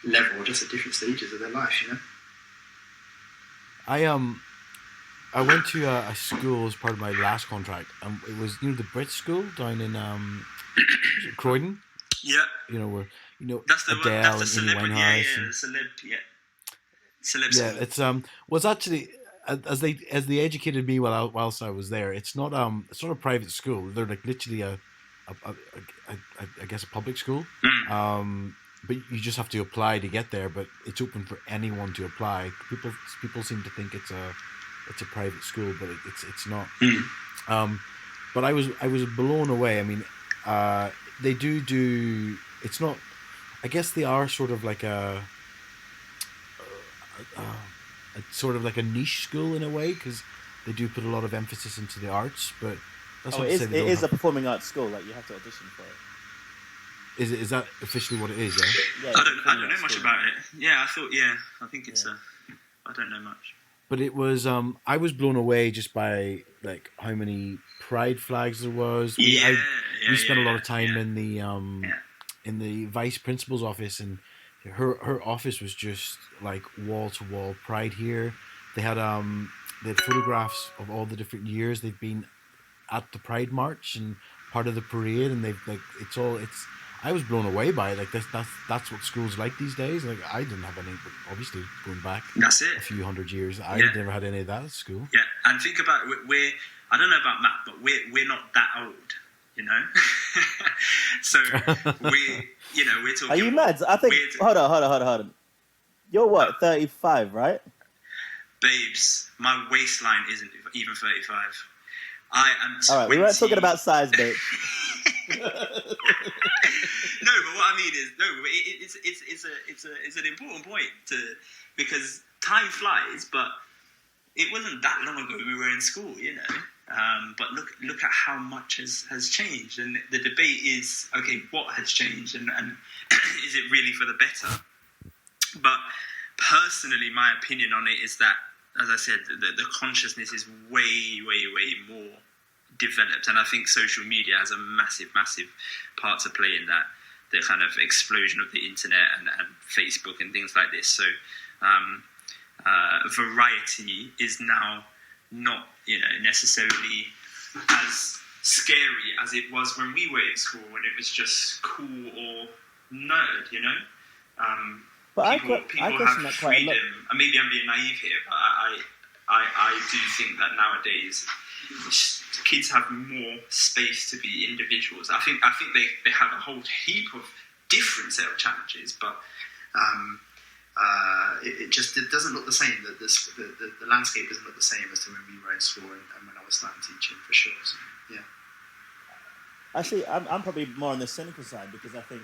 [SPEAKER 3] level, just at different stages of their life.
[SPEAKER 1] I went to a school as part of my last contract. It was the Brit school down in Croydon.
[SPEAKER 3] Yeah.
[SPEAKER 1] Where
[SPEAKER 3] that's the
[SPEAKER 1] Adele
[SPEAKER 3] one, that's the
[SPEAKER 1] and Amy
[SPEAKER 3] celebrity.
[SPEAKER 1] Winehouse.
[SPEAKER 3] Celeb
[SPEAKER 1] Yeah,
[SPEAKER 3] school.
[SPEAKER 1] it's was actually as they educated me whilst I was there. It's not a private school. They're like literally I guess a public school. But you just have to apply to get there. But it's open for anyone to apply. People seem to think it's a private school, but it's not. But I was blown away. I mean, they do. It's not. I guess they are sort of like a sort of like a niche school in a way, because they do put a lot of emphasis into the arts. But that's not to say
[SPEAKER 2] it is a performing arts school. Like you have to audition for it.
[SPEAKER 1] Is that officially what it is?
[SPEAKER 3] Yeah, I don't know much about it. Yeah, I think it's I don't know much.
[SPEAKER 1] But it was I was blown away just by like how many pride flags there was. We spent a lot of time in the vice principal's office, and her office was just like wall to wall pride here. They had photographs of all the different years they've been at the Pride March and part of the parade, and they've like I was blown away by it. Like that's what school's like these days. Like I didn't have any, but obviously going back
[SPEAKER 3] that's it.
[SPEAKER 1] A few hundred years, I never had any of that at school.
[SPEAKER 3] Yeah, and think about we're I don't know about Matt, but we're not that old, so we're talking.
[SPEAKER 2] Are you mad? I think. Hold on. You're what? 35, right?
[SPEAKER 3] Babes, my waistline isn't even 35. I am 20.
[SPEAKER 2] All right, we weren't talking about size, babe.
[SPEAKER 3] No, but what I mean is, it's an important point because time flies, but it wasn't that long ago we were in school, But look at how much has changed, and the debate is, okay, what has changed, and is it really for the better? But personally, my opinion on it is that, as I said, the consciousness is way, way, way more developed, and I think social media has a massive, massive part to play in that, the kind of explosion of the internet and Facebook and things like this. So variety is now not necessarily as scary as it was when we were in school, when it was just cool or nerd,
[SPEAKER 2] But
[SPEAKER 3] people have freedom. And maybe I'm being naive here, but I do think that nowadays kids have more space to be individuals. I think they have a whole heap of different set of challenges, but it doesn't look the same. The landscape doesn't look the same as to when we were in school and when I was starting teaching, for sure. So, yeah.
[SPEAKER 2] Actually, I'm probably more on the cynical side, because I think,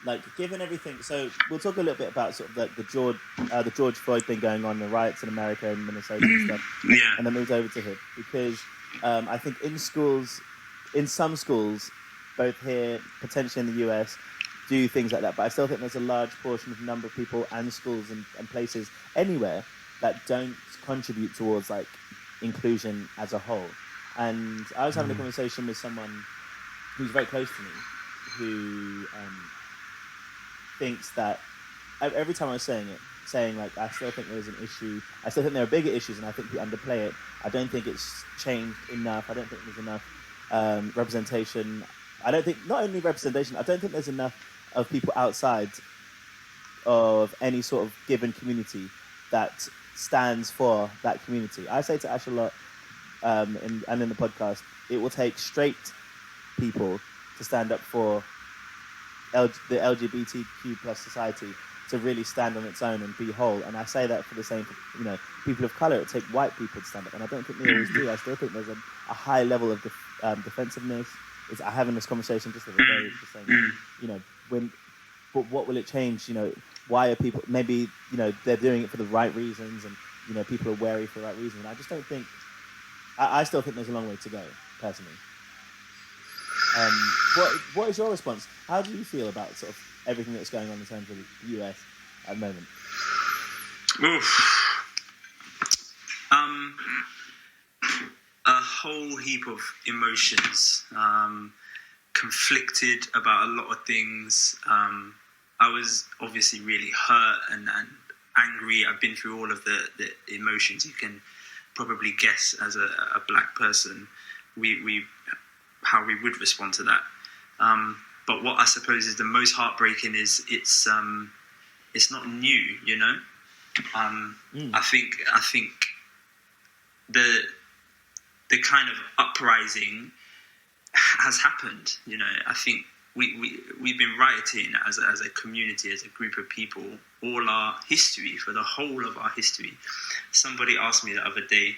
[SPEAKER 2] like, given everything, so we'll talk a little bit about sort of like the George Floyd thing going on, the riots in America and Minnesota and stuff, and then moved over to here, because I think in some schools, both here, potentially in the US, do things like that, but I still think there's a large portion of number of people and schools and places anywhere that don't contribute towards like inclusion as a whole. And I was having a conversation with someone who's very close to me, who thinks that every time I was saying like, I still think there's an issue. I still think there are bigger issues, and I think we underplay it. I don't think it's changed enough. I don't think there's enough representation. I don't think, not only representation, I don't think there's enough of people outside of any sort of given community that stands for that community. I say to Ash a lot, in the podcast, it will take straight people to stand up for the LGBTQ plus society to really stand on its own and be whole. And I say that for the same, people of colour. It take white people to stand up, and I don't think they always do. I still think there's a high level of defensiveness. I'm having this conversation just the other day, just saying, but what will it change? Why are people, maybe, they're doing it for the right reasons, and, people are wary for the right reasons. And I just don't think, I still think there's a long way to go, personally. What is your response? How do you feel about sort of everything that's going on in terms of the US at the moment?
[SPEAKER 3] Oof. A whole heap of emotions. Conflicted about a lot of things. I was obviously really hurt and angry. I've been through all of the emotions you can probably guess as a black person. We how we would respond to that. But what I suppose is the most heartbreaking is it's not new, you know. I think the kind of uprising has happened. You know, I think we've been rioting as a community, as a group of people, all our history, for the whole of our history. Somebody asked me the other day,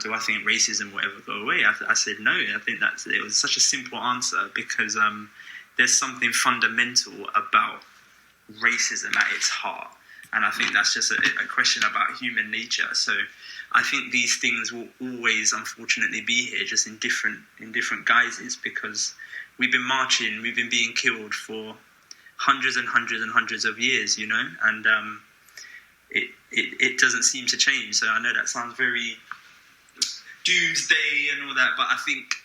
[SPEAKER 3] do I think racism will ever go away? I said no. I think it was such a simple answer because there's something fundamental about racism at its heart. And I think that's just a question about human nature. So I think these things will always, unfortunately, be here, just in different guises, because we've been marching, we've been being killed for hundreds and hundreds and hundreds of years, you know, and it doesn't seem to change. So I know that sounds very doomsday and all that, but I think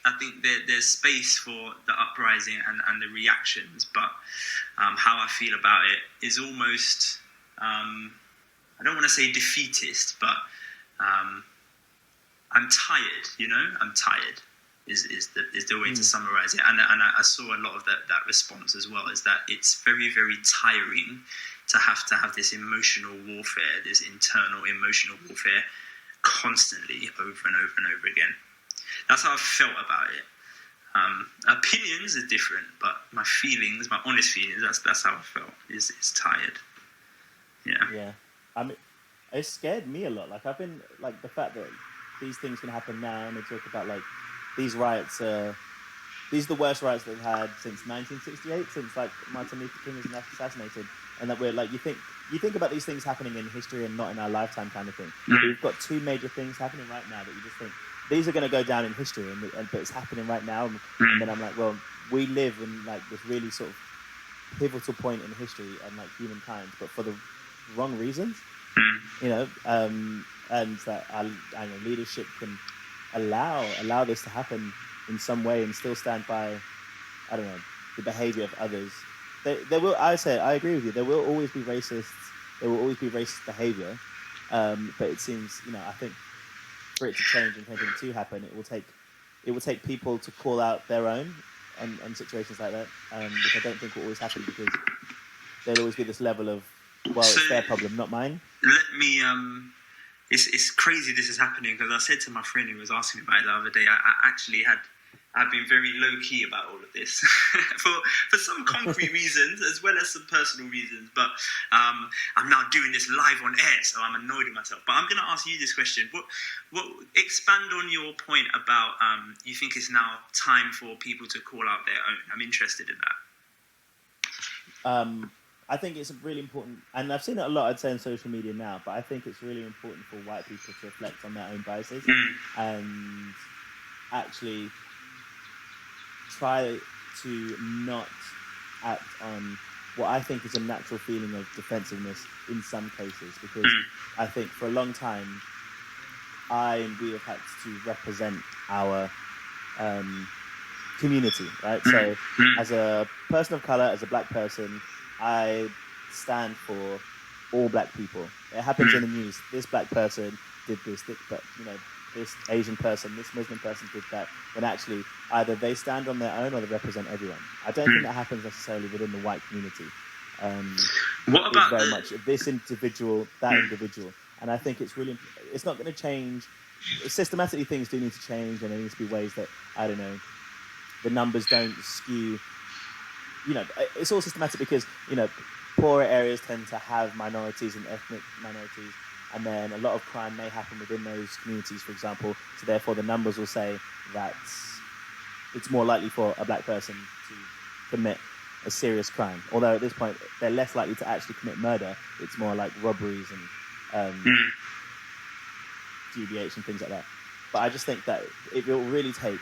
[SPEAKER 3] there's space for the uprising and the reactions. But how I feel about it is almost, I don't want to say defeatist, but I'm tired, you know. I'm tired is the way to summarize it. And I saw a lot of that response as well, is that it's very, very tiring to have this emotional warfare, this internal emotional warfare constantly over and over and over again. That's how I felt about it. Opinions are different, but my feelings, my honest feelings, that's how I felt. Is tired.
[SPEAKER 2] Yeah. I mean, it scared me a lot. Like, I've been, like, the fact that these things can happen now, and they talk about, like, these riots, these are the worst riots they've had since 1968, since, like, Martin Luther King was assassinated, and that we're, like, you think about these things happening in history and not in our lifetime kind of thing. But we've got two major things happening right now that you just think, these are going to go down in history, but it's happening right now, and then I'm like, well, we live in, like, this really sort of pivotal point in history and, like, humankind, but for the wrong reasons, you know, and that our leadership can allow this to happen in some way and still stand by, I don't know, the behavior of others. There will, I agree with you, there will always be racists, there will always be racist behavior, but it seems, you know, I think for it to change and anything to happen, it will take people to call out their own on situations like that, which I don't think will always happen, because there'll always be this level of, well, it's their problem, not mine.
[SPEAKER 3] Let me, it's crazy this is happening, because I said to my friend who was asking me about it the other day, I've been very low-key about all of this for some concrete reasons as well as some personal reasons, but I'm now doing this live on air, so I'm annoyed with myself. But I'm going to ask you this question. What expand on your point about you think it's now time for people to call out their own? I'm interested in that.
[SPEAKER 2] I think it's really important, and I've seen it a lot, I'd say, on social media now, but I think it's really important for white people to reflect on their own biases and actually try to not act on what I think is a natural feeling of defensiveness in some cases, because I think for a long time we have had to represent our community, right? So as a person of color, as a black person, I stand for all black people. It happens in the news. This black person did this, but you know, this Asian person, this Muslim person did that. When actually, either they stand on their own or they represent everyone. I don't think that happens necessarily within the white community.
[SPEAKER 3] What about
[SPEAKER 2] very much this individual, that individual, and I think it's really, it's not going to change. Systematically, things do need to change, and there needs to be ways that, I don't know, the numbers don't skew. You know, it's all systematic because, you know, poorer areas tend to have minorities and ethnic minorities, and then a lot of crime may happen within those communities, for example. So therefore, the numbers will say that it's more likely for a black person to commit a serious crime. Although at this point, they're less likely to actually commit murder. It's more like robberies and GBH and things like that. But I just think that it will really take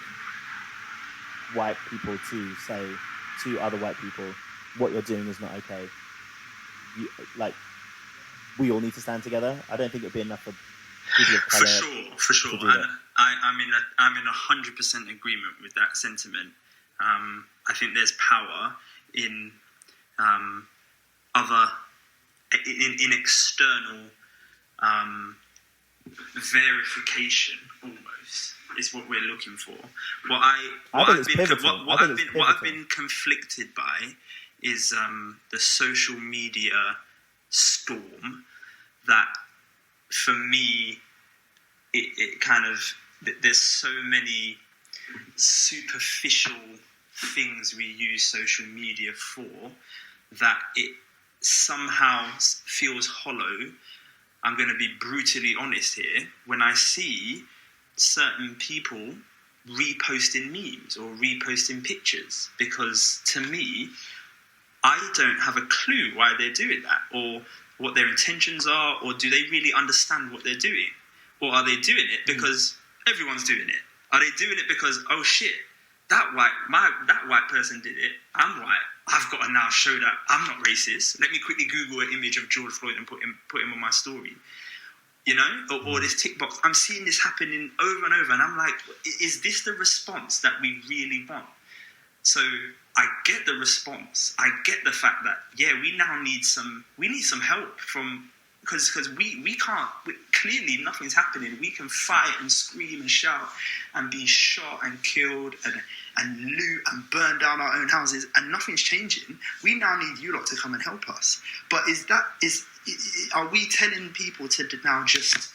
[SPEAKER 2] white people to say to other white people, what you're doing is not okay. We all need to stand together. I don't think it'd be enough for people of color.
[SPEAKER 3] For sure. And I'm in 100% agreement with that sentiment. I think there's power in in external verification, almost, is what we're looking for. What I've been conflicted by is the social media storm that, for me, it kind of, there's so many superficial things we use social media for that it somehow feels hollow. I'm going to be brutally honest here. When I see certain people reposting memes or reposting pictures, because to me, I don't have a clue why they're doing that, or what their intentions are, or do they really understand what they're doing? Or are they doing it because everyone's doing it? Are they doing it because, oh shit, that white person did it, I'm white, I've got to now show that I'm not racist. Let me quickly Google an image of George Floyd and put him on my story. You know, or this tick box. I'm seeing this happening over and over, and I'm like, is this the response that we really want? So I get the response. I get the fact that, yeah, we now need some help from, because we can't, clearly nothing's happening. We can fight and scream and shout and be shot and killed and loot and burn down our own houses, and nothing's changing. We now need you lot to come and help us. But are we telling people to now just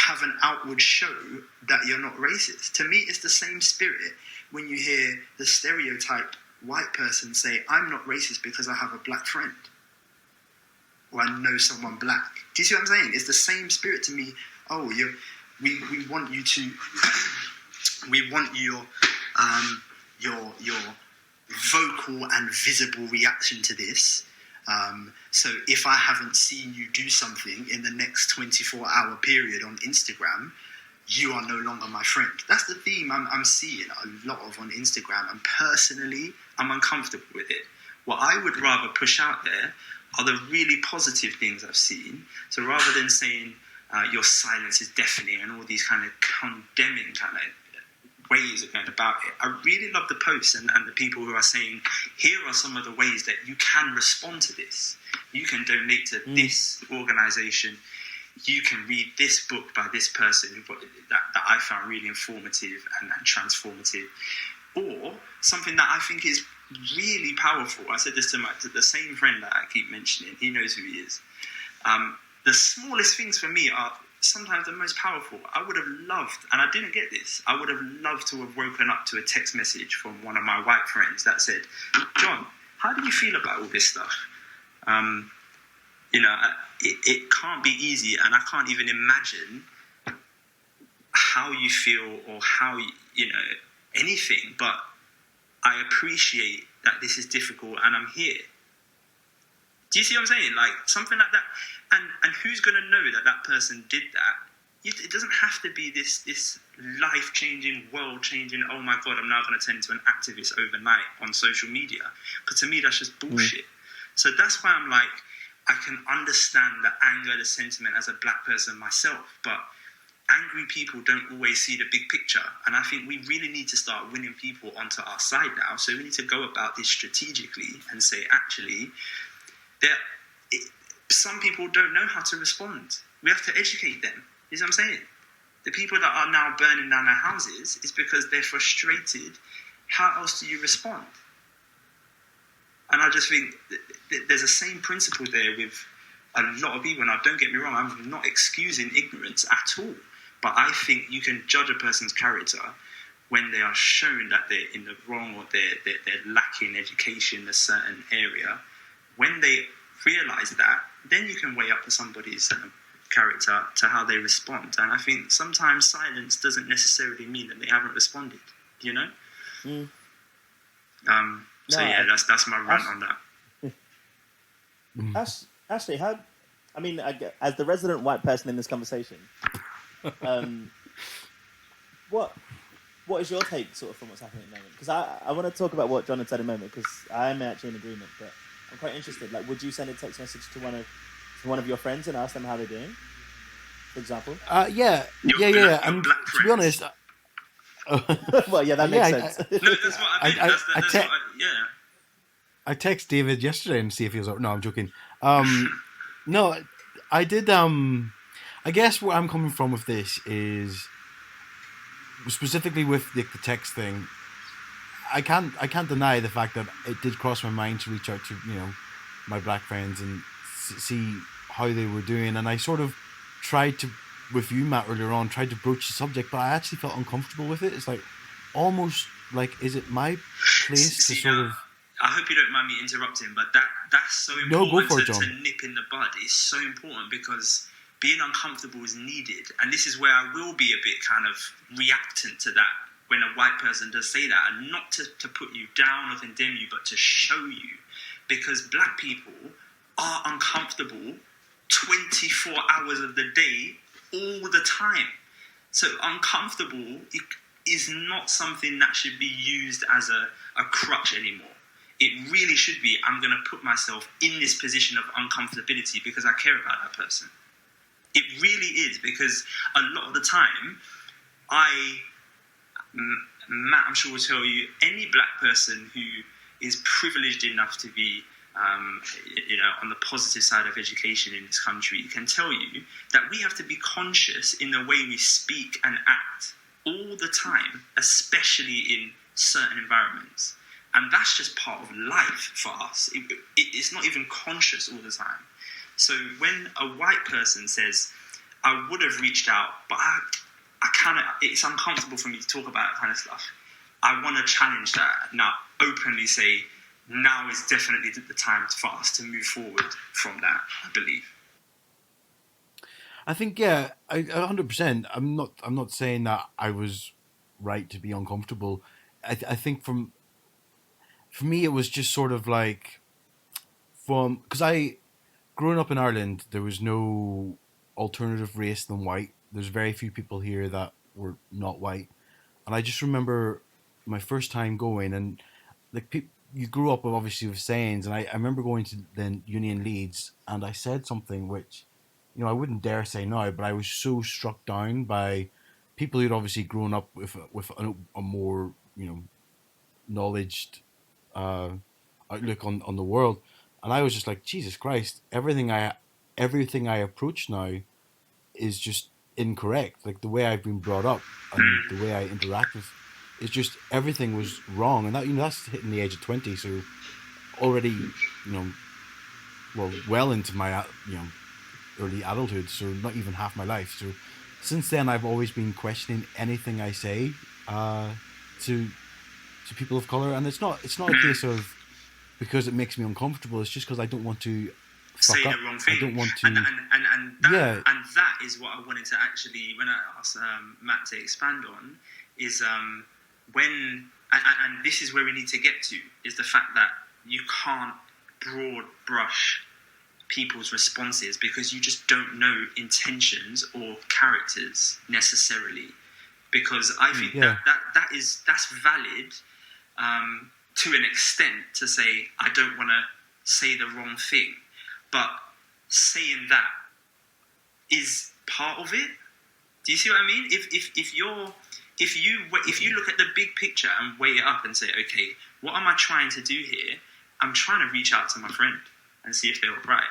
[SPEAKER 3] have an outward show that you're not racist? To me, it's the same spirit when you hear the stereotype white person say, I'm not racist because I have a black friend, or I know someone black. Do you see what I'm saying? It's the same spirit to me. Oh, we want you to, we want your vocal and visible reaction to this. So if I haven't seen you do something in the next 24-hour period on Instagram, you are no longer my friend. That's the theme I'm seeing a lot of on Instagram, and personally, I'm uncomfortable with it. What I would rather push out there are the really positive things I've seen. So rather than saying your silence is deafening and all these kind of condemning kind of ways of going about it, I really love the posts and the people who are saying, here are some of the ways that you can respond to this. You can donate to this organisation. You can read this book by this person that I found really informative and transformative. Or something that I think is really powerful. I said this to the same friend that I keep mentioning. He knows who he is. The smallest things for me are sometimes the most powerful. I would have loved, and I didn't get this, I would have loved to have woken up to a text message from one of my white friends that said, John, how do you feel about all this stuff? It can't be easy, and I can't even imagine how you feel or how, anything, but I appreciate that this is difficult and I'm here. Do you see what I'm saying? Like, something like that. And who's going to know that person did that? It doesn't have to be this life-changing, world-changing, oh my God, I'm now going to turn into an activist overnight on social media. Because to me, that's just bullshit. So that's why I'm like, I can understand the anger, the sentiment as a black person myself, but angry people don't always see the big picture. And I think we really need to start winning people onto our side now. So we need to go about this strategically and say, actually, some people don't know how to respond. We have to educate them. You know what I'm saying? The people that are now burning down their houses is because they're frustrated. How else do you respond? And I just think there's the same principle there with a lot of people. Now, don't get me wrong, I'm not excusing ignorance at all. But I think you can judge a person's character when they are shown that they're in the wrong or they're lacking education in a certain area. When they realise that, then you can weigh up to somebody's character to how they respond. And I think sometimes silence doesn't necessarily mean that they haven't responded, you know? That's my rant on
[SPEAKER 2] that. Ashley, as the resident white person in this conversation, what what is your take sort of from what's happening at the moment? Because I want to talk about what John had said a moment, because I'm actually in agreement, but I'm quite interested. Like, would you send a text message to one of your friends and ask them how they're doing, for example?
[SPEAKER 1] Yeah. And to be honest,
[SPEAKER 2] well, yeah, that makes sense.
[SPEAKER 3] No, that's what I mean. That's what
[SPEAKER 1] I text David yesterday and see if he was up. No, I'm joking. No, I did. I guess where I'm coming from with this is specifically with the text thing. I can't deny the fact that it did cross my mind to reach out to my black friends and see how they were doing, and I sort of tried to, with you, Matt, earlier on, tried to broach the subject, but I actually felt uncomfortable with it. It's like almost like, is it my place to sort of?
[SPEAKER 3] I hope you don't mind me interrupting, but that's so important.
[SPEAKER 1] No, go for it, John.
[SPEAKER 3] To nip in the bud. It's so important because being uncomfortable is needed, and this is where I will be a bit kind of reactant to that when a white person does say that, and not to put you down or condemn you, but to show you, because black people are uncomfortable 24 hours of the day, all the time. So uncomfortable is not something that should be used as a crutch anymore. It really should be, I'm going to put myself in this position of uncomfortability because I care about that person. It really is, because a lot of the time, Matt, I'm sure will tell you, any black person who is privileged enough to be on the positive side of education in this country can tell you that we have to be conscious in the way we speak and act all the time, especially in certain environments. And that's just part of life for us. It's not even conscious all the time. So when a white person says, I would have reached out, but it's uncomfortable for me to talk about that kind of stuff, I want to challenge that. Now, openly say, now is definitely the time for us to move forward from that, I believe.
[SPEAKER 1] I think, yeah, 100%. I'm not saying that I was right to be uncomfortable. I think for me, it was just sort of like, because growing up in Ireland, there was no alternative race than white. There's very few people here that were not white. And I just remember my first time going, and like you grew up obviously with sayings, and I remember going to the uni in Leeds, and I said something which, I wouldn't dare say now, but I was so struck down by people who'd obviously grown up with a more knowledged outlook on the world, and I was just like, Jesus Christ, everything I approach now is just incorrect. Like the way I've been brought up and the way I interact with, it's just everything was wrong, and that's hitting the age of 20, so already well into my early adulthood, so not even half my life. So since then, I've always been questioning anything I say to people of color, and it's not a case of because it makes me uncomfortable. It's just because I don't want to
[SPEAKER 3] say
[SPEAKER 1] fuck up.
[SPEAKER 3] The wrong thing.
[SPEAKER 1] I don't want to.
[SPEAKER 3] And that is what I wanted to actually, when I asked Matt to expand on, is when and this is where we need to get to, is the fact that you can't broad brush people's responses because you just don't know intentions or characters necessarily. Because I think that's valid to an extent to say I don't want to say the wrong thing, but saying that is part of it. Do you see what I mean? If you look at the big picture and weigh it up and say, okay, what am I trying to do here? I'm trying to reach out to my friend and see if they're all right.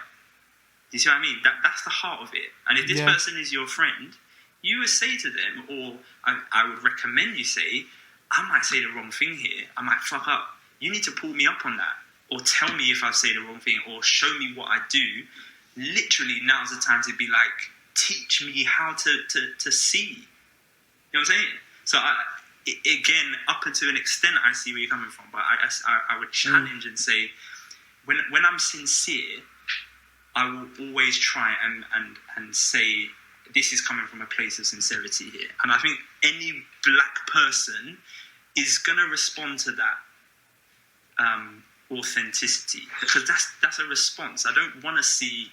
[SPEAKER 3] Do you see what I mean? That's the heart of it. And if this person is your friend, you would say to them, or I would recommend you say, I might say the wrong thing here. I might fuck up. You need to pull me up on that, or tell me if I say the wrong thing, or show me what I do. Literally, now's the time to be like, teach me how to see. You know what I'm saying? So again, up to an extent, I see where you're coming from, but I would challenge and say, when I'm sincere, I will always try and say, this is coming from a place of sincerity here. And I think any black person is going to respond to that authenticity, because that's a response. I don't want to see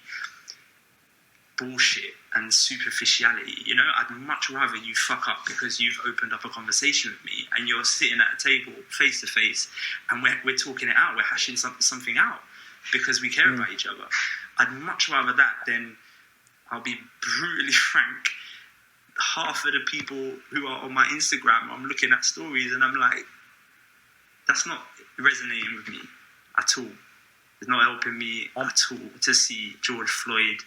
[SPEAKER 3] bullshit and superficiality. You know, I'd much rather you fuck up because you've opened up a conversation with me and you're sitting at a table face to face and we're talking it out, we're hashing something out because we care about each other. I'd much rather that than, I'll be brutally frank, half of the people who are on my Instagram, I'm looking at stories and I'm like, that's not resonating with me at all. It's not helping me at all to see George Floyd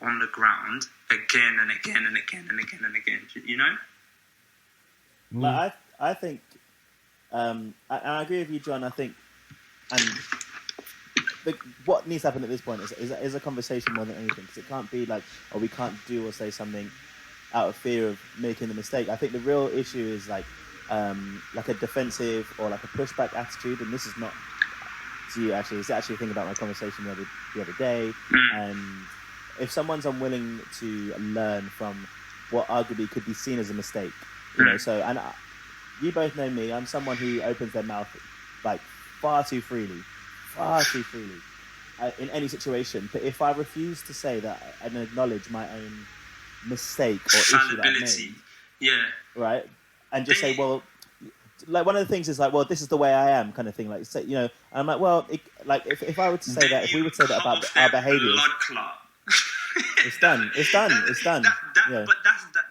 [SPEAKER 3] on the ground again and again and again and again and again, you know?
[SPEAKER 2] Like, I think, and I agree with you, John, I think, and what needs to happen at this point is a conversation more than anything, because it can't be like, oh, we can't do or say something out of fear of making the mistake. I think the real issue is like a defensive or like a pushback attitude, and this is not to you actually. It's actually a thing about my conversation the other day, and if someone's unwilling to learn from what arguably could be seen as a mistake, you know. So, and you both know me. I'm someone who opens their mouth like far too freely in any situation. But if I refuse to say that and acknowledge my own mistake or issue that I've made, right, and just say, well, like one of the things is like, well, this is the way I am, kind of thing. Like, say, you know, and I'm like, well, if I were to say that, if we would say that about our behaviours, it's done. Yeah.
[SPEAKER 3] But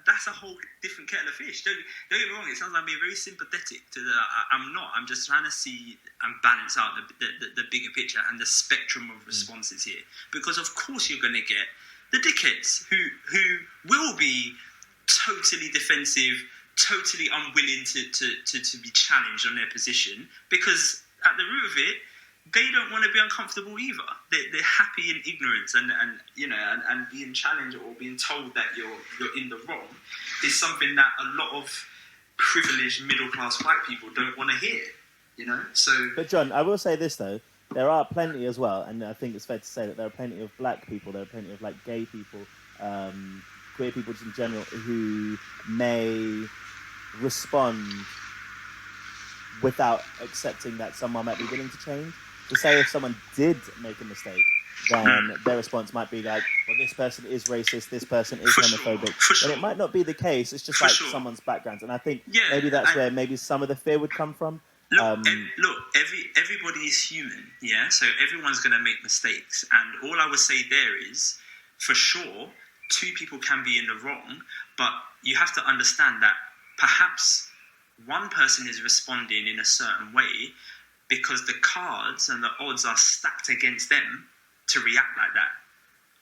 [SPEAKER 3] that's a whole different kettle of fish. Don't get me wrong. It sounds like I'm being very sympathetic to the. I'm not. I'm just trying to see and balance out the bigger picture and the spectrum of responses here. Because of course you're going to get the dickheads who will be totally defensive, totally unwilling to be challenged on their position, because at the root of it, they don't want to be uncomfortable either. They're happy in ignorance, and you know, and being challenged or being told that you're in the wrong is something that a lot of privileged middle class white people don't want to hear. You know, so.
[SPEAKER 2] But John, I will say this though: there are plenty as well, and I think it's fair to say that there are plenty of black people, there are plenty of like gay people, queer people just in general, who may respond without accepting that someone might be willing to change. To say if someone did make a mistake, then their response might be like, well, this person is racist, this person is homophobic. But it might not be the case. It's just someone's background. And I think maybe that's where maybe some of the fear would come from.
[SPEAKER 3] Look, everybody is human, yeah? So everyone's going to make mistakes. And all I would say there is, for sure, two people can be in the wrong, but you have to understand that perhaps one person is responding in a certain way because the cards and the odds are stacked against them to react like that.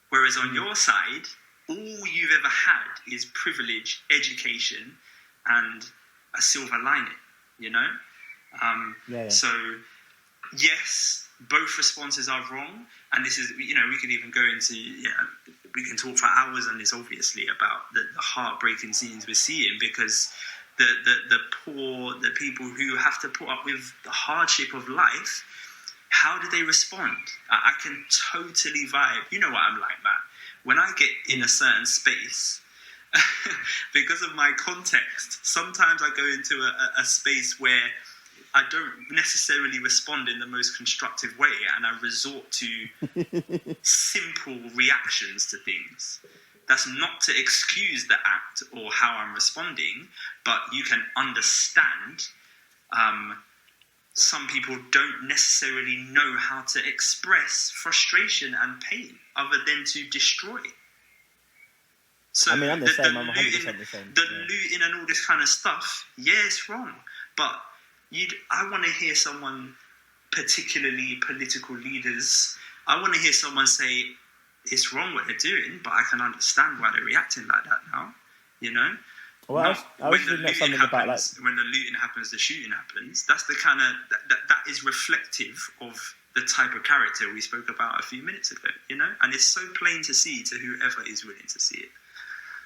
[SPEAKER 3] Whereas on your side, all you've ever had is privilege, education, and a silver lining, you know? So, yes, both responses are wrong. And this is, you know, we could even go into, we can talk for hours on this, obviously, about the heartbreaking scenes we're seeing, because the poor, the people who have to put up with the hardship of life, how do they respond? I can totally vibe. You know what I'm like, Matt. When I get in a certain space, because of my context, sometimes I go into a space where I don't necessarily respond in the most constructive way, and I resort to simple reactions to things. That's not to excuse the act or how I'm responding, but you can understand some people don't necessarily know how to express frustration and pain other than to destroy. So
[SPEAKER 2] I mean, I'm the same. I'm 100% the same.
[SPEAKER 3] The looting and all this kind of stuff, it's wrong. But I want to hear someone, particularly political leaders, I want to hear someone say, it's wrong what they're doing, but I can understand why they're reacting like that now, you know?
[SPEAKER 2] Well, I was reading something about like...
[SPEAKER 3] When the looting happens, the shooting happens. That's the kind of... That is reflective of the type of character we spoke about a few minutes ago, you know? And it's so plain to see to whoever is willing to see it.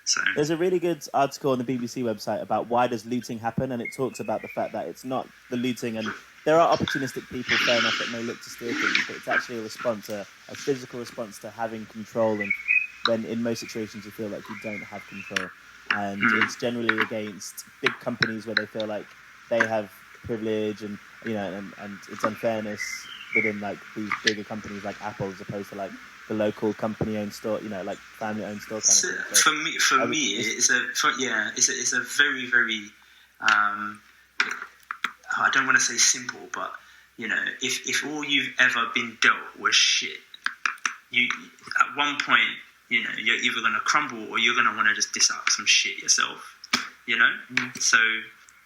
[SPEAKER 3] So.
[SPEAKER 2] There's a really good article on the BBC website about why does looting happen, and it talks about the fact that it's not the looting, and there are opportunistic people, fair enough, that may look to steal things, but it's actually a response, a physical response to having control, and when in most situations you feel like you don't have control. And it's generally against big companies where they feel like they have privilege, and you know, and it's unfairness within like these bigger companies like Apple, as opposed to like the local company-owned store, like family-owned store kind of thing. So
[SPEAKER 3] for me, it's a very, very. I don't want to say simple, but if all you've ever been dealt was shit, you at one point, you're either gonna crumble or you're gonna want to just diss out some shit yourself. So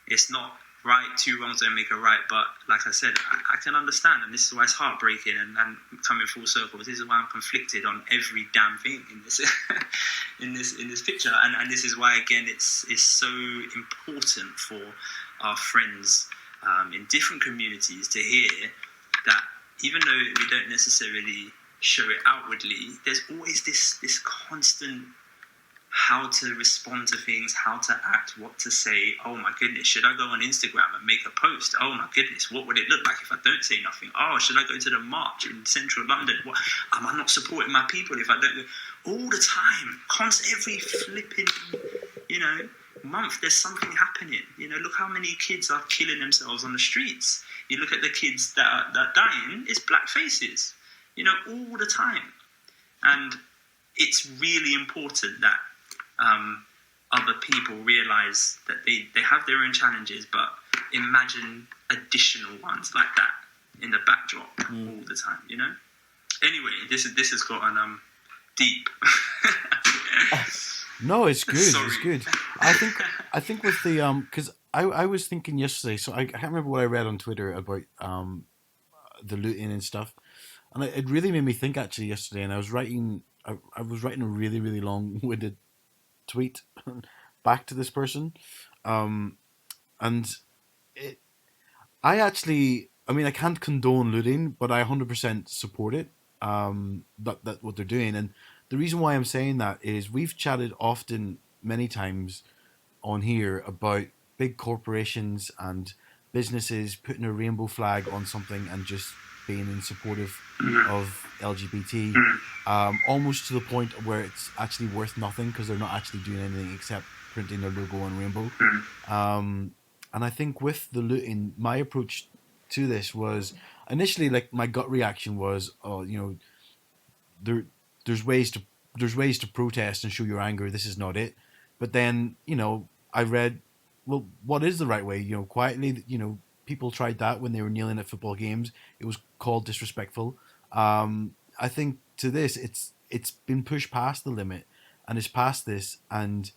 [SPEAKER 3] it's not right. Two wrongs don't make a right. But like I said, I can understand, and this is why it's heartbreaking. And coming full circle, this is why I'm conflicted on every damn thing in this in this picture. And this is why, again, it's so important for our friends in different communities to hear that even though we don't necessarily show it outwardly, there's always this constant how to respond to things, how to act, what to say. Oh my goodness, should I go on Instagram and make a post? Oh my goodness, what would it look like if I don't say nothing? Oh, should I go to the march in central London? What, am I not supporting my people if I don't go? All the time, every flipping, month, there's something happening. Look how many kids are killing themselves on the streets. You look at the kids that are dying, it's black faces, all the time. And it's really important that other people realise that they have their own challenges, but imagine additional ones like that in the backdrop all the time, Anyway, this has gotten deep.
[SPEAKER 1] No, it's good.
[SPEAKER 3] Sorry.
[SPEAKER 1] It's good. I think with the because I was thinking yesterday, so I can't remember what I read on Twitter about the looting and stuff, and it really made me think actually yesterday. And I was writing a really, really long-winded tweet back to this person, and I can't condone looting, but I 100% support it. That what they're doing, and the reason why I'm saying that is we've chatted often, many times on here about big corporations and businesses putting a rainbow flag on something and just being in supportive of LGBT, almost to the point where it's actually worth nothing because they're not actually doing anything except printing their logo on rainbow. And I think with the looting, my approach to this was initially, like, my gut reaction was, there's ways to protest and show your anger. This is not it. But then, I read, well, what is the right way? Quietly, people tried that when they were kneeling at football games. It was called disrespectful. I think to this, it's been pushed past the limit, and it's past this, and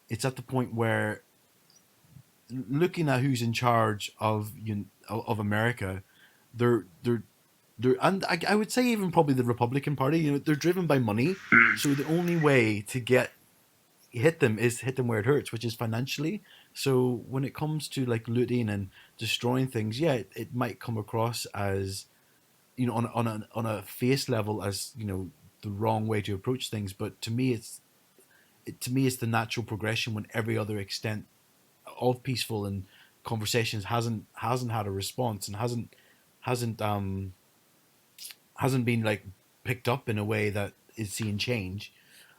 [SPEAKER 1] it's at the point where, looking at who's in charge of America, they're and I would say even probably the Republican Party, they're driven by money. So the only way to hit them is hit them where it hurts, which is financially. So when it comes to like looting and destroying things, yeah, it might come across as, on a face level as, the wrong way to approach things. But to me, it's the natural progression when every other extent of peaceful and conversations hasn't had a response and hasn't been like picked up in a way that is seeing change.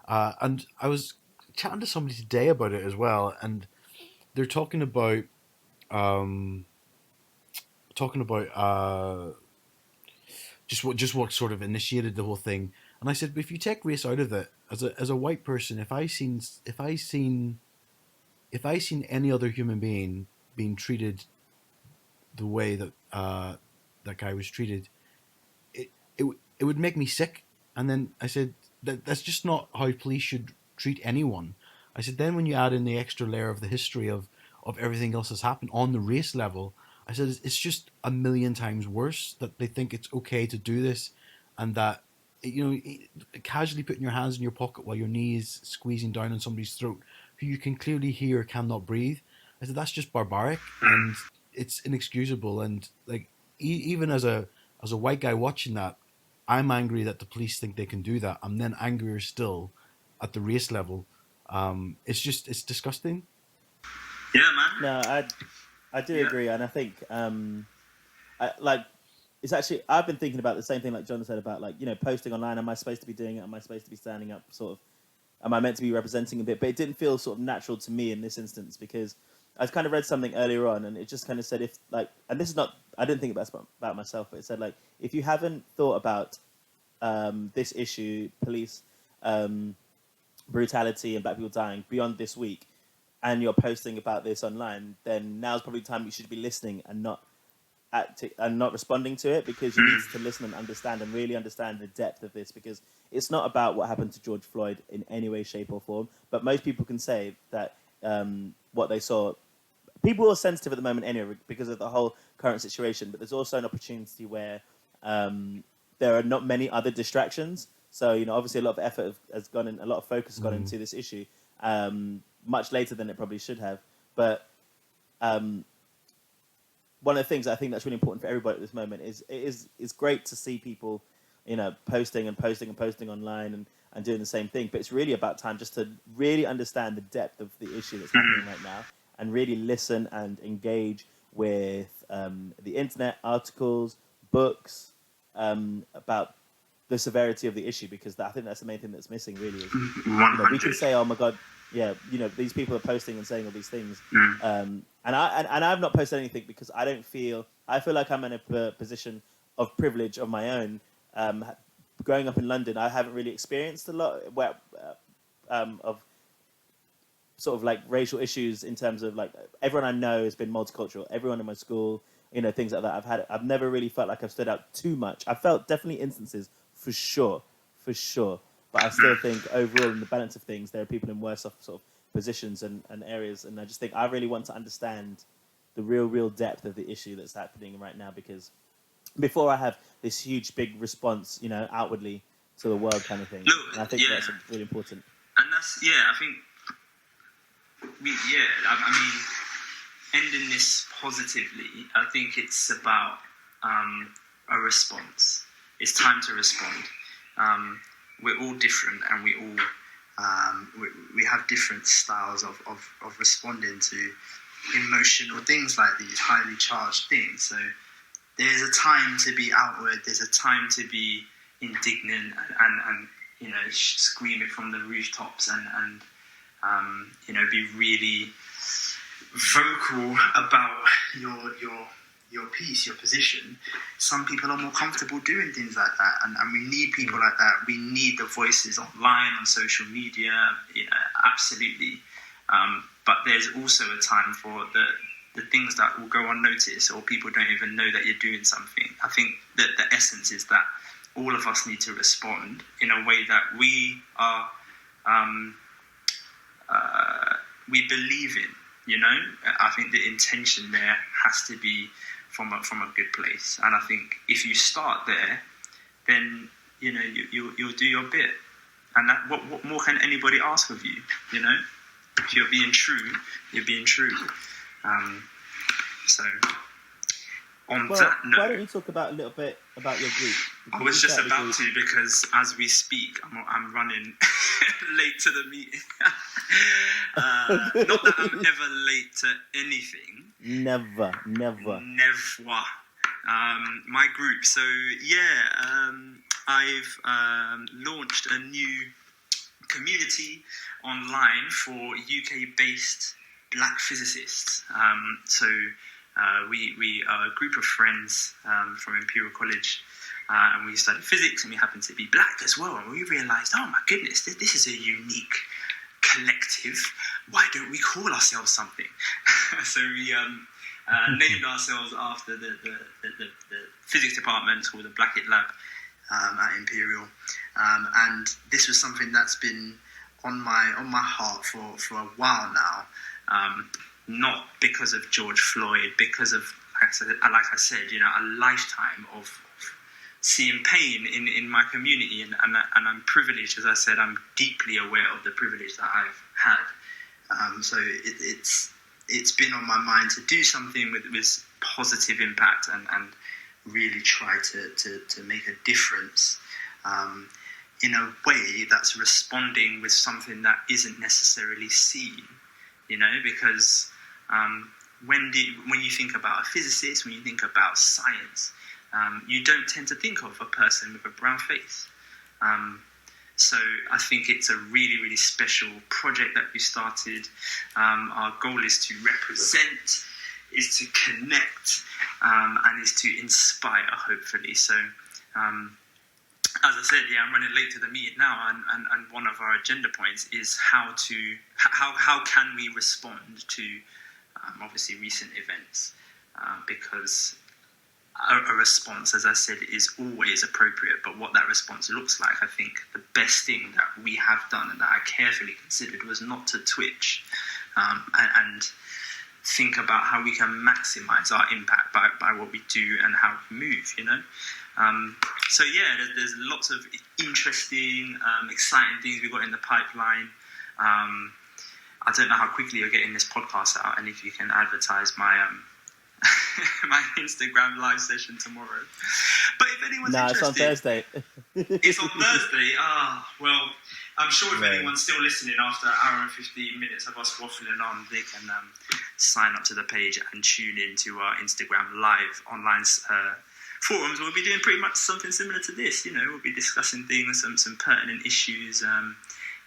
[SPEAKER 1] And I was chatting to somebody today about it as well, and they're talking about just what sort of initiated the whole thing. And I said, if you take race out of it, as a white person, if I seen any other human being being treated the way that that guy was treated, it would make me sick. And then I said, that's just not how police should treat anyone. I said, then when you add in the extra layer of the history of everything else that's happened on the race level, I said, it's just a million times worse that they think it's okay to do this, and that, casually putting your hands in your pocket while your knee is squeezing down on somebody's throat who you can clearly hear cannot breathe. I said, that's just barbaric and it's inexcusable. And like, even as a white guy watching that, I'm angry that the police think they can do that. I'm then angrier still at the race level. It's disgusting.
[SPEAKER 3] Yeah, man.
[SPEAKER 2] No, I do agree, and I think it's actually, I've been thinking about the same thing like John said about, like, posting online. Am I supposed to be doing it? Am I supposed to be standing up? Sort of, am I meant to be representing a bit? But it didn't feel sort of natural to me in this instance, because I kind of read something earlier on, and it just kind of said, if, like, and this is not, I didn't think about myself, but it said, like, if you haven't thought about this issue, police brutality and black people dying beyond this week, and you're posting about this online, then now's probably the time you should be listening and not responding to it, because you need to listen and understand and really understand the depth of this, because it's not about what happened to George Floyd in any way, shape or form. But most people can say that what they saw, people are sensitive at the moment anyway because of the whole current situation, but there's also an opportunity where there are not many other distractions. So, obviously a lot of effort has gone in, a lot of focus has gone into this issue, much later than it probably should have. But one of the things I think that's really important for everybody at this moment is it's great to see people, posting online and doing the same thing. But it's really about time just to really understand the depth of the issue that's happening right now, and really listen and engage with the internet, articles, books, about the severity of the issue, because I think that's the main thing that's missing. Really, is we can say, "Oh my God, yeah, these people are posting and saying all these things," and I've not posted anything because I feel like I'm in a position of privilege of my own. Growing up in London, I haven't really experienced a lot of sort of like racial issues in terms of like everyone I know has been multicultural. Everyone in my school, things like that. I've never really felt like I've stood out too much. I felt definitely instances for sure. But I still think overall, in the balance of things, there are people in worse off sort of positions and areas. And I just think I really want to understand the real depth of the issue that's happening right now, because before I have this huge, big response, outwardly to the world kind of thing.
[SPEAKER 3] Look,
[SPEAKER 2] and I think that's really important.
[SPEAKER 3] And that's, I think, I mean, ending this positively, I think it's about a response. It's time to respond. We're all different, and we have different styles of responding to emotional things like these highly charged things. So there's a time to be outward. There's a time to be indignant and scream it from the rooftops and be really vocal about your piece, your position. Some people are more comfortable doing things like that, and we need people like that. We need the voices online, on social media, absolutely. But there's also a time for the things that will go unnoticed, or people don't even know that you're doing something. I think that the essence is that all of us need to respond in a way that we are, we believe in. I think the intention there has to be from a good place, and I think if you start there, then you'll do your bit, and that what more can anybody ask of you? If you're being true, you're being true. So on that note,
[SPEAKER 2] why don't you talk about a little bit about your group?
[SPEAKER 3] I was just about to, because as we speak, I'm running late to the meeting. Not that I'm ever late to anything.
[SPEAKER 2] Never.
[SPEAKER 3] My group. So I've launched a new community online for UK-based Black physicists. We are a group of friends from Imperial College, and we studied physics, and we happen to be black as well. And we realised, oh my goodness, this is a unique collective. Why don't we call ourselves something? So we named ourselves after the physics department, called the Blackett Lab at Imperial. And this was something that's been on my heart for a while now. Not because of George Floyd, because of, like I said, a lifetime of seeing pain in my community, and I'm privileged. As I said, I'm deeply aware of the privilege that I've had. So it's been on my mind to do something with positive impact and really try to make a difference in a way that's responding with something that isn't necessarily seen. Because when you think about a physicist, when you think about science, you don't tend to think of a person with a brown face. So I think it's a really, really special project that we started. Our goal is to represent, is to connect, and is to inspire, hopefully. So as I said, I'm running late to the meeting now, and one of our agenda points is how can we respond to obviously recent events, because a response, as I said, is always appropriate, but what that response looks like, I think the best thing that we have done and that I carefully considered was not to twitch, and think about how we can maximize our impact by what we do and how we move, So there's lots of interesting, exciting things we've got in the pipeline. I don't know how quickly you're getting this podcast out, and if you can advertise my my Instagram live session tomorrow. But if anyone's interested...
[SPEAKER 2] it's on Thursday.
[SPEAKER 3] It's on Thursday? Well, I'm sure if anyone's still listening after an hour and 15 minutes of us waffling on, they can sign up to the page and tune in to our Instagram live online forums. We'll be doing pretty much something similar to this. We'll be discussing things, some pertinent issues,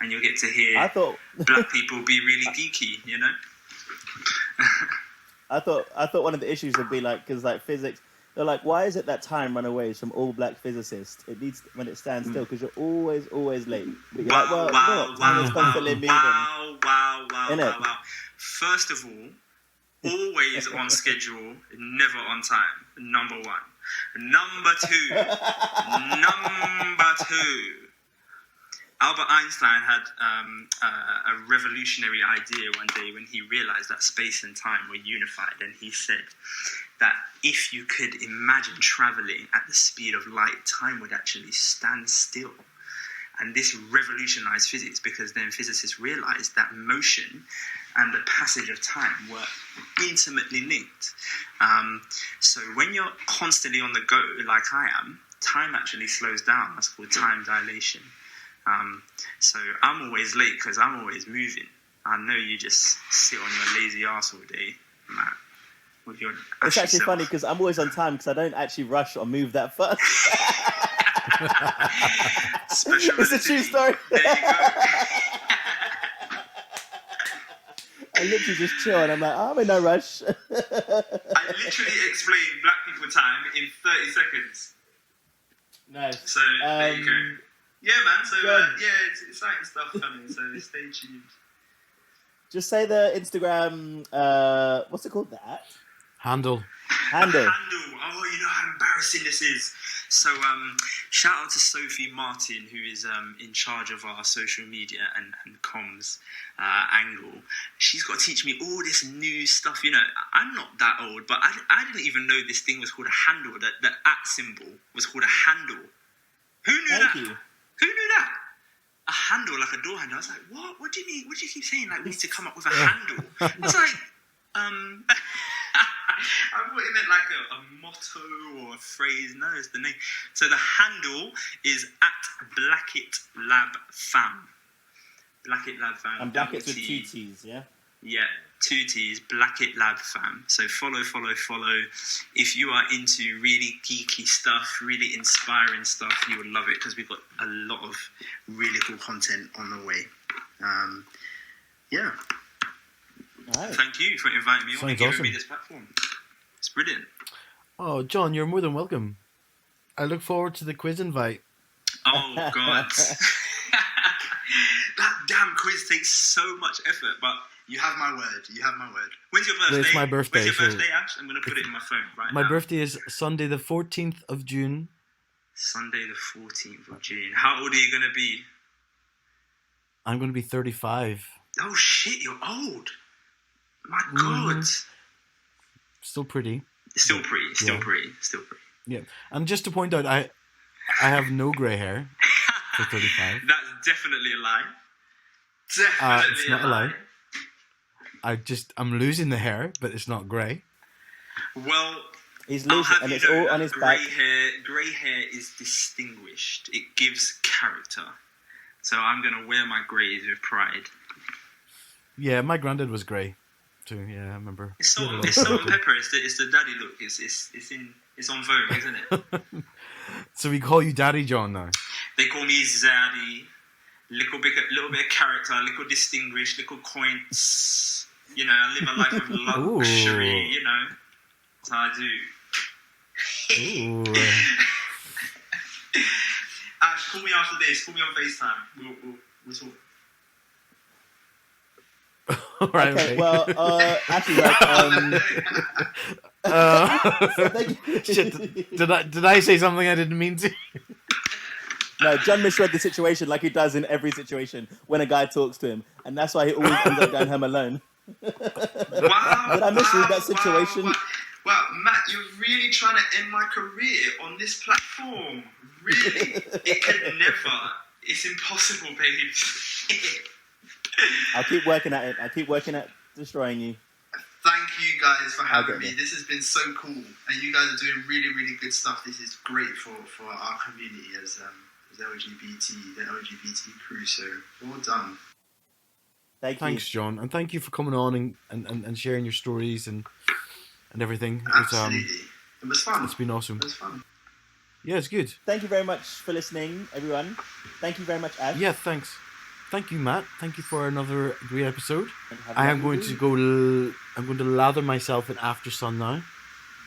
[SPEAKER 3] and you'll get to hear black people be really geeky,
[SPEAKER 2] I thought one of the issues would be because physics, they're like, why is it that time run away from all black physicists? It needs when it stands still because you're always late. But you're
[SPEAKER 3] wow. First of all, always on schedule, never on time. Number one. Number two. Albert Einstein had a revolutionary idea one day when he realized that space and time were unified, and he said that if you could imagine traveling at the speed of light, time would actually stand still. And this revolutionized physics, because then physicists realized that motion and the passage of time were intimately linked. So when you're constantly on the go, like I am, time actually slows down. That's called time dilation. So I'm always late because I'm always moving. I know you just sit on your lazy ass all day, Matt. With your
[SPEAKER 2] it's actually funny because I'm always on time because I don't actually rush or move that fast. It's a true story.
[SPEAKER 3] There you go.
[SPEAKER 2] I literally just chill and I'm like, I'm in no rush.
[SPEAKER 3] I literally explained black people time in 30 seconds.
[SPEAKER 2] Nice.
[SPEAKER 3] So there you go. Yeah, man. So it's exciting stuff coming. So stay tuned.
[SPEAKER 2] Just say the Instagram. What's it called? That
[SPEAKER 1] handle.
[SPEAKER 2] Handle.
[SPEAKER 3] Oh, you know how embarrassing this is. So shout out to Sophie Martin, who is in charge of our social media and comms angle. She's got to teach me all this new stuff. I'm not that old, but I didn't even know this thing was called a handle. That the @ symbol was called a handle. Who knew
[SPEAKER 2] Thank
[SPEAKER 3] that?
[SPEAKER 2] you.
[SPEAKER 3] Who knew that? A handle, like a door handle. I was like, what? What do you mean? What do you keep saying? Like, we need to come up with a handle. I was like, I thought it meant like a motto or a phrase. No, it's the name. So the handle is @ Blackett Lab Fam. Blackett Lab Fam.
[SPEAKER 2] And Blackett's with 2 T's, yeah?
[SPEAKER 3] Yeah, 2 T's, Blackett Lab Fam. So follow. If you are into really geeky stuff, really inspiring stuff, you will love it because we've got a lot of really cool content on the way. Yeah.
[SPEAKER 2] Right.
[SPEAKER 3] Thank you for inviting me on and giving me this platform. It's brilliant.
[SPEAKER 1] Oh, John, you're more than welcome. I look forward to the quiz invite.
[SPEAKER 3] Oh, God. That damn quiz takes so much effort, but you have my word. When's your birthday?
[SPEAKER 1] It's my birthday.
[SPEAKER 3] When's your birthday, Ash? I'm going to put it in my phone right now.
[SPEAKER 1] My birthday is Sunday the 14th of June.
[SPEAKER 3] Sunday the 14th of June. How old are you going to be?
[SPEAKER 1] I'm going to be 35.
[SPEAKER 3] Oh, shit, you're old. My God.
[SPEAKER 1] Still pretty.
[SPEAKER 3] Still pretty.
[SPEAKER 1] Yeah. And just to point out, I have no grey hair for 35.
[SPEAKER 3] That's definitely a lie.
[SPEAKER 1] It's not a lie. I'm losing the hair, but it's not grey.
[SPEAKER 3] Well,
[SPEAKER 2] he's losing, and it's all on his back.
[SPEAKER 3] Grey hair is distinguished. It gives character. So I'm going to wear my greys with pride.
[SPEAKER 1] Yeah, my granddad was grey too. Yeah, I remember.
[SPEAKER 3] It's salt and pepper. It's the daddy look. It's on vogue, isn't it?
[SPEAKER 1] So we call you Daddy John now.
[SPEAKER 3] They call me Zaddy. Little bit of character, little distinguished, little coins. I live a life of luxury.
[SPEAKER 1] Ooh.
[SPEAKER 3] That's how I do.
[SPEAKER 1] Ooh.
[SPEAKER 3] Ash, call me after this. Call me on FaceTime. We'll talk.
[SPEAKER 1] All right.
[SPEAKER 2] Okay. Well, actually, like,
[SPEAKER 1] Shit, did I say something I didn't mean to?
[SPEAKER 2] No, John misread the situation like he does in every situation when a guy talks to him, and that's why he always ends up going home alone.
[SPEAKER 3] Wow.
[SPEAKER 2] Did I misread that situation?
[SPEAKER 3] Wow, Matt, you're really trying to end my career on this platform. Really? It could never. It's impossible, babe.
[SPEAKER 2] I'll keep working at it. I'll keep working at destroying you.
[SPEAKER 3] Thank you guys for having me. This has been so cool, and you guys are doing really, really good stuff. This is great for our community as the LGBT crew. So well done.
[SPEAKER 1] Thanks, John, and thank you for coming on and sharing your stories and everything.
[SPEAKER 3] Absolutely, it was fun.
[SPEAKER 1] It's been awesome.
[SPEAKER 3] It was fun.
[SPEAKER 1] Yeah, it's good.
[SPEAKER 2] Thank you very much for listening, everyone. Thank you very much, Ash.
[SPEAKER 1] Yeah, thanks. Thank you, Matt. Thank you for another great episode. I'm going to lather myself in After Sun now.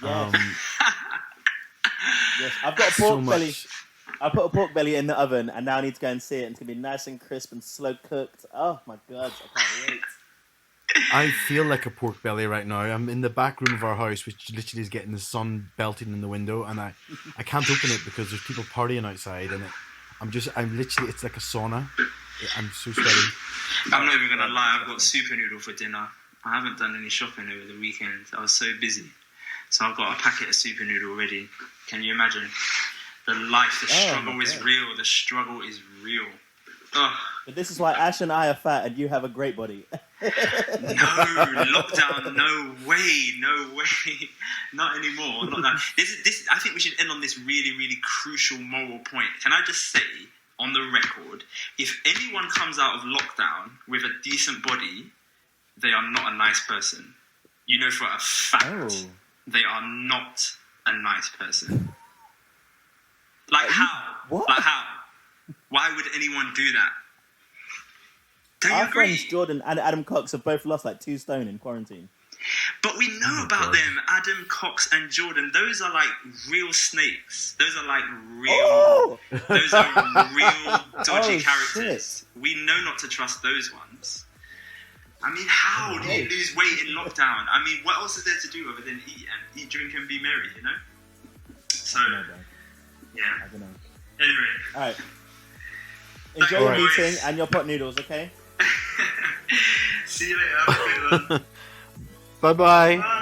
[SPEAKER 2] Yes. Yes, I've got a pork belly. I put a pork belly in the oven, and now I need to go and see it. It's gonna be nice and crisp and slow cooked. Oh my god, I can't wait.
[SPEAKER 1] I feel like a pork belly right now. I'm in the back room of our house, which literally is getting the sun belting in the window, and I can't open it because there's people partying outside, and I'm literally, it's like a sauna. I'm so sweaty.
[SPEAKER 3] I'm not even gonna lie, I've got super noodle for dinner. I haven't done any shopping over the weekend. I was so busy. So I've got a packet of super noodle already. Can you imagine? The struggle is real. The struggle is real. Ugh.
[SPEAKER 2] But this is why Ash and I are fat and you have a great body.
[SPEAKER 3] No, lockdown, no way. Not anymore. Not now. This. I think we should end on this really, really crucial moral point. Can I just say, on the record, if anyone comes out of lockdown with a decent body, they are not a nice person. You know for a fact they are not a nice person. Like how?
[SPEAKER 2] What?
[SPEAKER 3] Like how? Why would anyone do that? Don't
[SPEAKER 2] Our
[SPEAKER 3] you agree?
[SPEAKER 2] friends Jordan and Adam Cox have both lost like 2 stone in quarantine.
[SPEAKER 3] But we know about them, Adam, Cox and Jordan. Those are like real snakes. Those are like real... Those are real dodgy characters.
[SPEAKER 2] Shit.
[SPEAKER 3] We know not to trust those ones. I mean, how do you lose weight in lockdown? I mean, what else is there to do other than eat, drink and be merry, you know? So, yeah.
[SPEAKER 2] I don't know.
[SPEAKER 3] Anyway.
[SPEAKER 2] Alright. Enjoy your meeting and your pot noodles, okay?
[SPEAKER 3] See you later. Have a good one.
[SPEAKER 1] Bye-bye.
[SPEAKER 3] Bye.